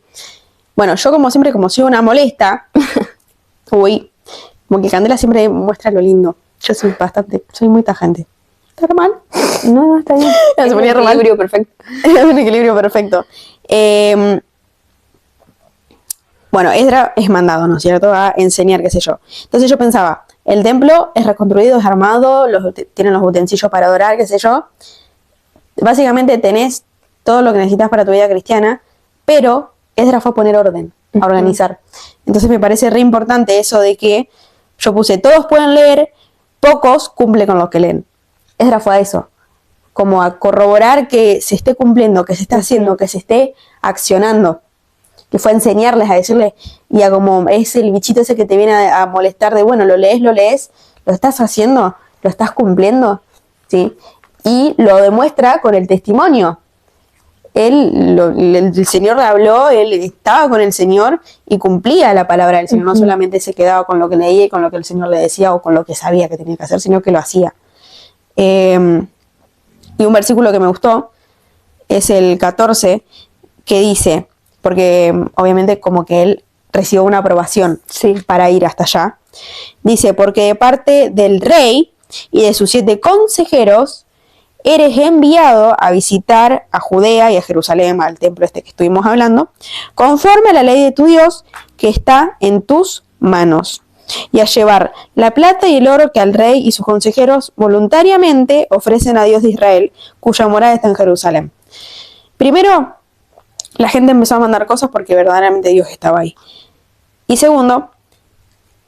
Bueno, yo como siempre, como soy una molesta, como que Candela siempre muestra lo lindo. Yo soy muy tajante. ¿Está mal? No, está bien. Es un equilibrio perfecto. Es un equilibrio perfecto. Bueno, Esdras es mandado, ¿no es cierto?, a enseñar, qué sé yo. Entonces yo pensaba, el templo es reconstruido, es armado, tienen los utensilios para adorar, qué sé yo. Básicamente tenés todo lo que necesitas para tu vida cristiana, pero Esdras fue a poner orden, a organizar. Entonces me parece re importante eso de que yo puse, todos pueden leer, pocos cumplen con lo que leen. Esdras fue a eso, como a corroborar que se esté cumpliendo, que se esté haciendo, que se esté accionando. Que fue a enseñarles, a decirles, y a como es el bichito ese que te viene a molestar de, bueno, lo lees, lo estás haciendo, lo estás cumpliendo, ¿sí? Y lo demuestra con el testimonio. El Señor le habló, él estaba con el Señor y cumplía la palabra del Señor. No solamente se quedaba con lo que leía y con lo que el Señor le decía o con lo que sabía que tenía que hacer, sino que lo hacía. Y un versículo que me gustó es el 14, que dice, porque obviamente como que él recibió una aprobación para ir hasta allá. Dice, porque de parte del rey y de sus 7 consejeros, eres enviado a visitar a Judea y a Jerusalén, al templo este que estuvimos hablando, conforme a la ley de tu Dios que está en tus manos, y a llevar la plata y el oro que al rey y sus consejeros voluntariamente ofrecen a Dios de Israel, cuya morada está en Jerusalén. Primero, la gente empezó a mandar cosas porque verdaderamente Dios estaba ahí. Y segundo,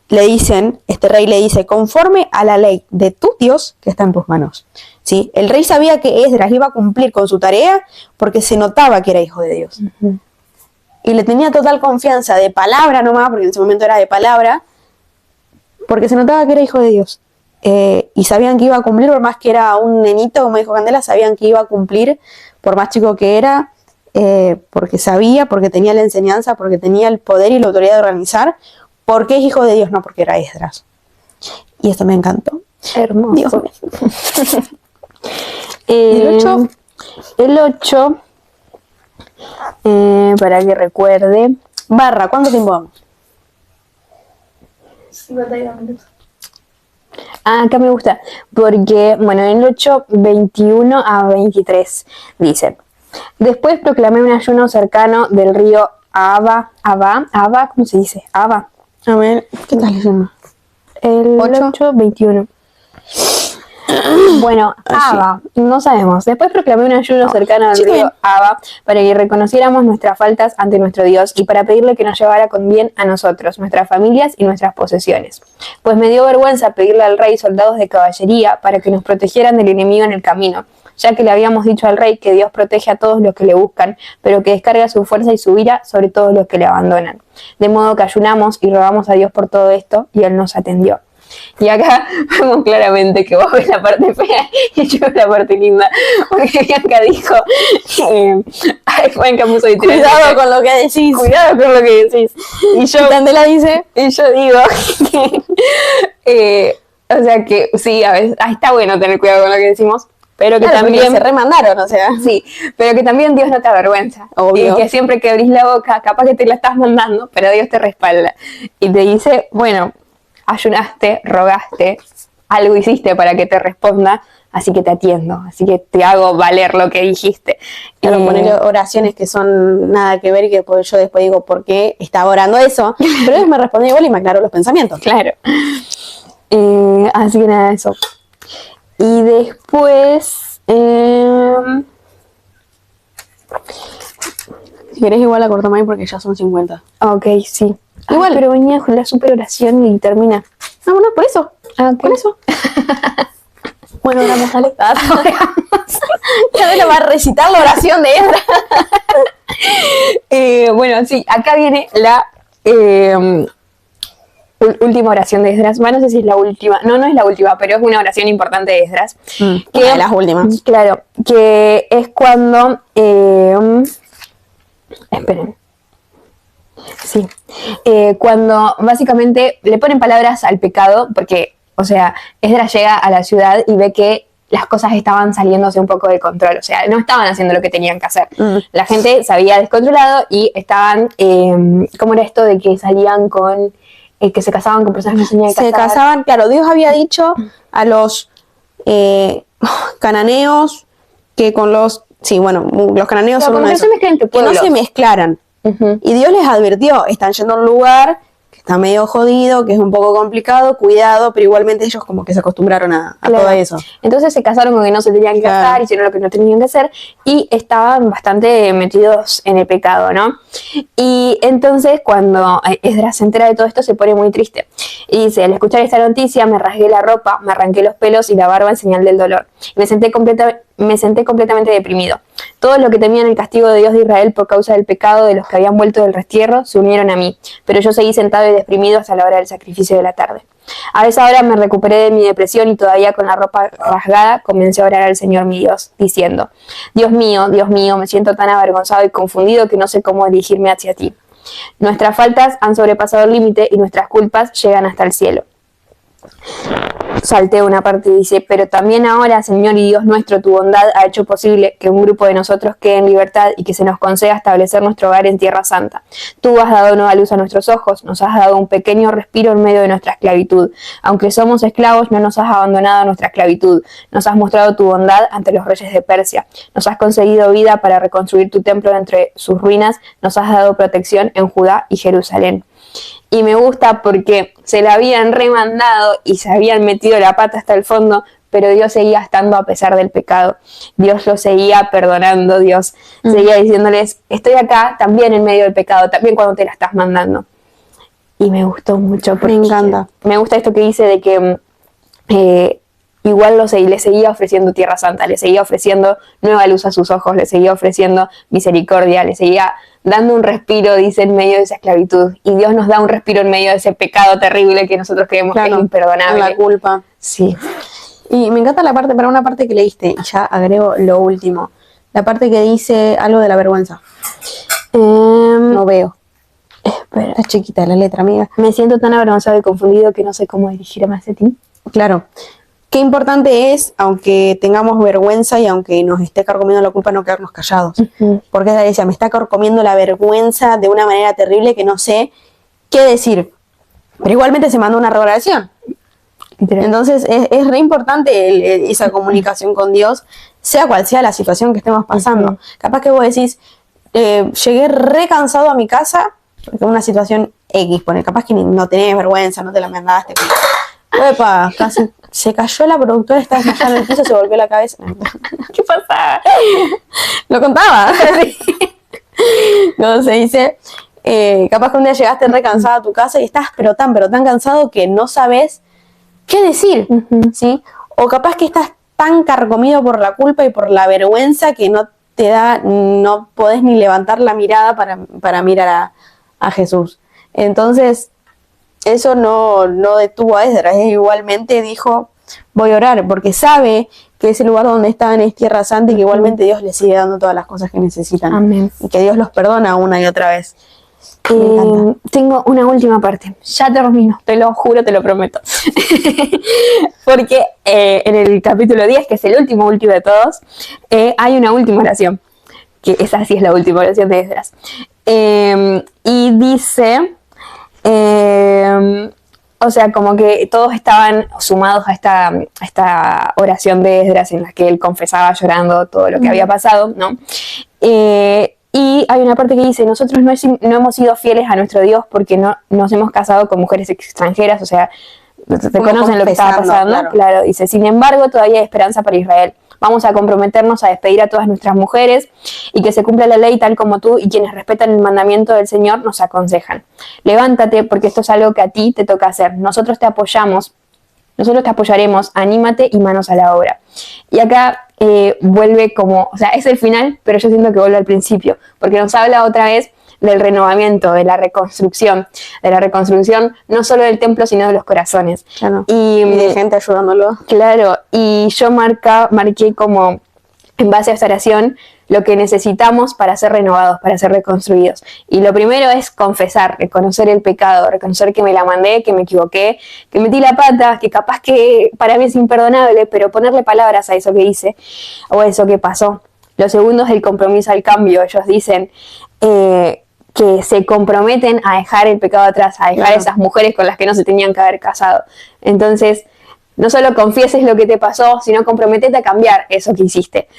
este rey le dice, conforme a la ley de tu Dios que está en tus manos. ¿Sí? El rey sabía que Esdras iba a cumplir con su tarea porque se notaba que era hijo de Dios. Y le tenía total confianza de palabra nomás, porque en ese momento era de palabra, porque se notaba que era hijo de Dios. Y sabían que iba a cumplir, por más que era un nenito, como dijo Candela, sabían que iba a cumplir, por más chico que era, porque sabía, porque tenía la enseñanza, porque tenía el poder y la autoridad de organizar, porque es hijo de Dios, no porque era Esdras. Y esto me encantó. Hermoso. Dios mío. El 8, para que recuerde. Barra, ¿cuánto tiempo vamos? 52 minutos. Acá me gusta, porque, bueno, en el 8, 21 a 23 dice, después proclamé un ayuno cercano del río Abba, ¿cómo se dice? Abba. A ver, ¿qué tal leyendo? El 8. 8, 21. Bueno, Abba, no sabemos. Después proclamé un ayuno cercano al río Abba para que reconociéramos nuestras faltas ante nuestro Dios y para pedirle que nos llevara con bien a nosotros, nuestras familias y nuestras posesiones. Pues me dio vergüenza pedirle al rey soldados de caballería para que nos protegieran del enemigo en el camino, ya que le habíamos dicho al rey que Dios protege a todos los que le buscan, pero que descarga su fuerza y su ira sobre todos los que le abandonan. De modo que ayunamos y rogamos a Dios por todo esto, y Él nos atendió. Y acá vemos claramente que vos ves la parte fea y yo veo la parte linda, porque Bianca dijo, Bianca puso Cuidado con lo que decís. Cuidado con lo que decís. Y yo, Candela dice, y yo digo que, o sea que sí, a veces, está bueno tener cuidado con lo que decimos, pero que también se remandaron, o sea. Sí, pero que también Dios no te avergüenza. Obvio. Y que siempre que abrís la boca, capaz que te la estás mandando, pero Dios te respalda. Y te dice, bueno, ayunaste, rogaste, algo hiciste para que te responda, así que te atiendo, así que te hago valer lo que dijiste. Claro, ponerle oraciones que son nada que ver y que yo después digo, ¿por qué estaba orando eso? Pero él me respondió igual y me aclaró los pensamientos. Claro. Así que nada, eso. Y después... Si querés igual la cortamos ahí porque ya son 50. ok, sí. Igual. Pero venía con la super oración y termina. No, no, por eso. Ok. Por eso. Bueno, oramos, dale. Ya me lo va a recitar la oración de Esdras. Bueno, sí, acá viene la última oración de Esdras. Bueno, no sé si es la última. No, no es la última, pero es una oración importante de Esdras. Una de las últimas. Claro, que es cuando... esperen. Sí. Cuando básicamente le ponen palabras al pecado, porque, o sea, Esdras llega a la ciudad y ve que las cosas estaban saliéndose un poco de control, o sea, no estaban haciendo lo que tenían que hacer. La gente se había descontrolado y estaban, ¿cómo era esto de que salían con, que se casaban con personas que no se tenían que Se casar? casaban, claro, Dios había dicho a los cananeos que con los, sí, bueno, los cananeos Pero son como uno de que se esos, mezclan entre que no pueblos. se mezclaran. Ujú. Y Dios les advirtió, están yendo a un lugar que está medio jodido, que es un poco complicado, cuidado, pero igualmente ellos como que se acostumbraron a Claro. todo eso. Entonces se casaron con que no se tenían que Claro. casar, hicieron lo que no tenían que hacer y estaban bastante metidos en el pecado, ¿no? Y entonces cuando Esdras se entera de todo esto se pone muy triste. Y dice, al escuchar esta noticia me rasgué la ropa, me arranqué los pelos y la barba en señal del dolor. Y me senté completamente deprimido. Todos los que temían el castigo de Dios de Israel por causa del pecado de los que habían vuelto del destierro se unieron a mí, pero yo seguí sentado y deprimido hasta la hora del sacrificio de la tarde. A esa hora me recuperé de mi depresión y todavía con la ropa rasgada comencé a orar al Señor mi Dios, diciendo, Dios mío, me siento tan avergonzado y confundido que no sé cómo dirigirme hacia ti. Nuestras faltas han sobrepasado el límite y nuestras culpas llegan hasta el cielo. Salté una parte y dice, pero también ahora, Señor y Dios nuestro, tu bondad ha hecho posible que un grupo de nosotros quede en libertad y que se nos conceda establecer nuestro hogar en Tierra Santa. Tú has dado nueva luz a nuestros ojos, nos has dado un pequeño respiro en medio de nuestra esclavitud. Aunque somos esclavos, no nos has abandonado a nuestra esclavitud. Nos has mostrado tu bondad ante los reyes de Persia. Nos has concedido vida para reconstruir tu templo entre sus ruinas. Nos has dado protección en Judá y Jerusalén. Y me gusta porque se la habían remandado y se habían metido la pata hasta el fondo, pero Dios seguía estando a pesar del pecado. Dios lo seguía perdonando, Dios seguía diciéndoles, estoy acá también en medio del pecado, también cuando te la estás mandando. Y me gustó mucho. Me encanta. Me gusta esto que dice de que igual le seguía ofreciendo Tierra Santa, le seguía ofreciendo nueva luz a sus ojos, le seguía ofreciendo misericordia, le seguía dando un respiro, dice, en medio de esa esclavitud. Y Dios nos da un respiro en medio de ese pecado terrible que nosotros creemos que es imperdonable. La culpa. Sí. Y me encanta la parte, para una parte que leíste, y ya agrego lo último. La parte que dice algo de la vergüenza. No veo. Espera. Está chiquita la letra, amiga. Me siento tan avergonzado y confundido que no sé cómo dirigirme hacia ti. Claro. Qué importante es, aunque tengamos vergüenza y aunque nos esté carcomiendo la culpa, no quedarnos callados. Porque ella decía, me está carcomiendo la vergüenza de una manera terrible que no sé qué decir. Pero igualmente se mandó una reoración. Entonces es re importante esa comunicación con Dios, sea cual sea la situación que estemos pasando. Capaz que vos decís, llegué re cansado a mi casa, porque es una situación X, capaz que no tenés vergüenza, no te la mandaste. Uepa, casi se cayó la productora, estaba desmayada en el piso, se volvió la cabeza. ¿Qué pasa? Lo contaba. No, se dice, capaz que un día llegaste re cansada a tu casa y estás pero tan cansado que no sabes qué decir, ¿sí? O capaz que estás tan carcomido por la culpa y por la vergüenza que no podés ni levantar la mirada para mirar a Jesús. Entonces, eso no detuvo a Esdras, igualmente dijo, voy a orar, porque sabe que ese lugar donde estaban es Tierra Santa y que igualmente Dios les sigue dando todas las cosas que necesitan. Amén. Y que Dios los perdona una y otra vez. Me encanta. Tengo una última parte. Ya termino, te lo juro, te lo prometo. Porque en el capítulo 10, que es el último de todos, hay una última oración. Que esa sí es la última oración de Esdras. Y dice... O sea, como que todos estaban sumados a esta oración de Esdras en la que él confesaba llorando todo lo que había pasado, ¿no? Y hay una parte que dice, nosotros no hemos sido fieles a nuestro Dios porque no nos hemos casado con mujeres extranjeras, o sea, reconocen lo que estaba pasando, claro. Dice, sin embargo, todavía hay esperanza para Israel. Vamos a comprometernos a despedir a todas nuestras mujeres y que se cumpla la ley tal como tú y quienes respetan el mandamiento del Señor nos aconsejan. Levántate porque esto es algo que a ti te toca hacer. Nosotros te apoyaremos, anímate y manos a la obra. Y acá vuelve como, o sea, es el final, pero yo siento que vuelve al principio, porque nos habla otra vez del renovamiento, de la reconstrucción no solo del templo, sino de los corazones. Claro. Y de gente ayudándolo. Claro, y yo marqué como, en base a esta oración, lo que necesitamos para ser renovados, para ser reconstruidos. Y lo primero es confesar, reconocer el pecado, reconocer que me la mandé, que me equivoqué, que metí la pata, que capaz que para mí es imperdonable, pero ponerle palabras a eso que hice o a eso que pasó. Lo segundo es el compromiso al cambio. Ellos dicen que se comprometen a dejar el pecado atrás, a dejar esas mujeres con las que no se tenían que haber casado. Entonces, no solo confieses lo que te pasó, sino comprométete a cambiar eso que hiciste.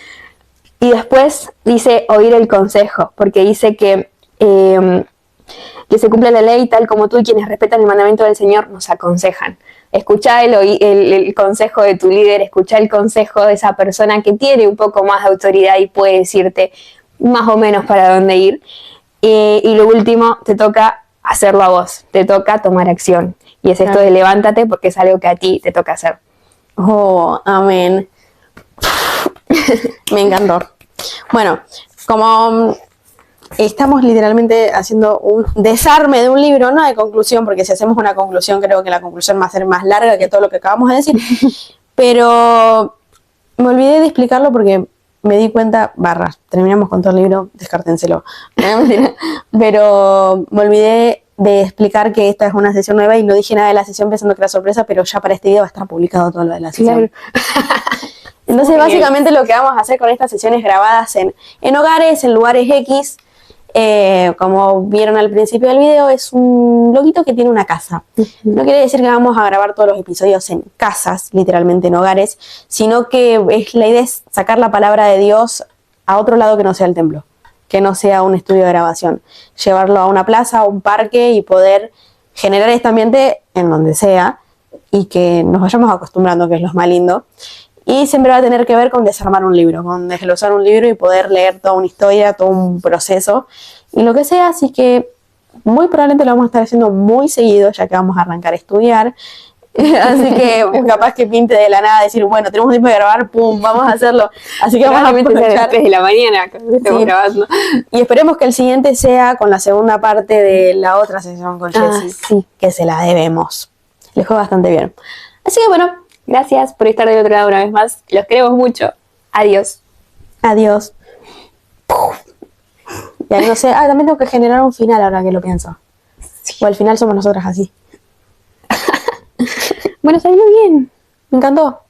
Y después dice oír el consejo, porque dice que se cumpla la ley tal como tú y quienes respetan el mandamiento del Señor nos aconsejan. Escuchá el consejo de tu líder, escuchá el consejo de esa persona que tiene un poco más de autoridad y puede decirte más o menos para dónde ir. Y lo último, te toca hacerlo a vos, te toca tomar acción. Y es esto de levántate porque es algo que a ti te toca hacer. Oh, amén. Me encantó. Bueno, como estamos literalmente haciendo un desarme de un libro, no de conclusión, porque si hacemos una conclusión creo que la conclusión va a ser más larga que todo lo que acabamos de decir, pero me olvidé de explicarlo porque me di cuenta, terminamos con todo el libro, descártenselo, pero me olvidé de explicar que esta es una sesión nueva y no dije nada de la sesión pensando que era sorpresa, pero ya para este video va a estar publicado todo lo de la sesión. Claro. Entonces básicamente lo que vamos a hacer con estas sesiones grabadas en hogares, en lugares X, como vieron al principio del video, es un loguito que tiene una casa. No quiere decir que vamos a grabar todos los episodios en casas, literalmente en hogares, sino que la idea es sacar la palabra de Dios a otro lado que no sea el templo, que no sea un estudio de grabación, llevarlo a una plaza, a un parque y poder generar este ambiente en donde sea y que nos vayamos acostumbrando, que es lo más lindo. Y siempre va a tener que ver con desarmar un libro, con desglosar un libro y poder leer toda una historia, todo un proceso y lo que sea. Así que muy probablemente lo vamos a estar haciendo muy seguido, ya que vamos a arrancar a estudiar. Así que capaz que pinte de la nada decir, bueno, tenemos tiempo de grabar, pum, vamos a hacerlo. Así que vamos a aprovechar desde la mañana que estamos grabando. Y esperemos que el siguiente sea con la segunda parte de la otra sesión con Jessie, sí, que se la debemos. Le fue bastante bien. Así que bueno, gracias por estar del otro lado una vez más. Los queremos mucho. Adiós. Adiós. Ya no sé. También tengo que generar un final ahora que lo pienso. Sí. O al final somos nosotras así. Bueno, salió bien. Me encantó.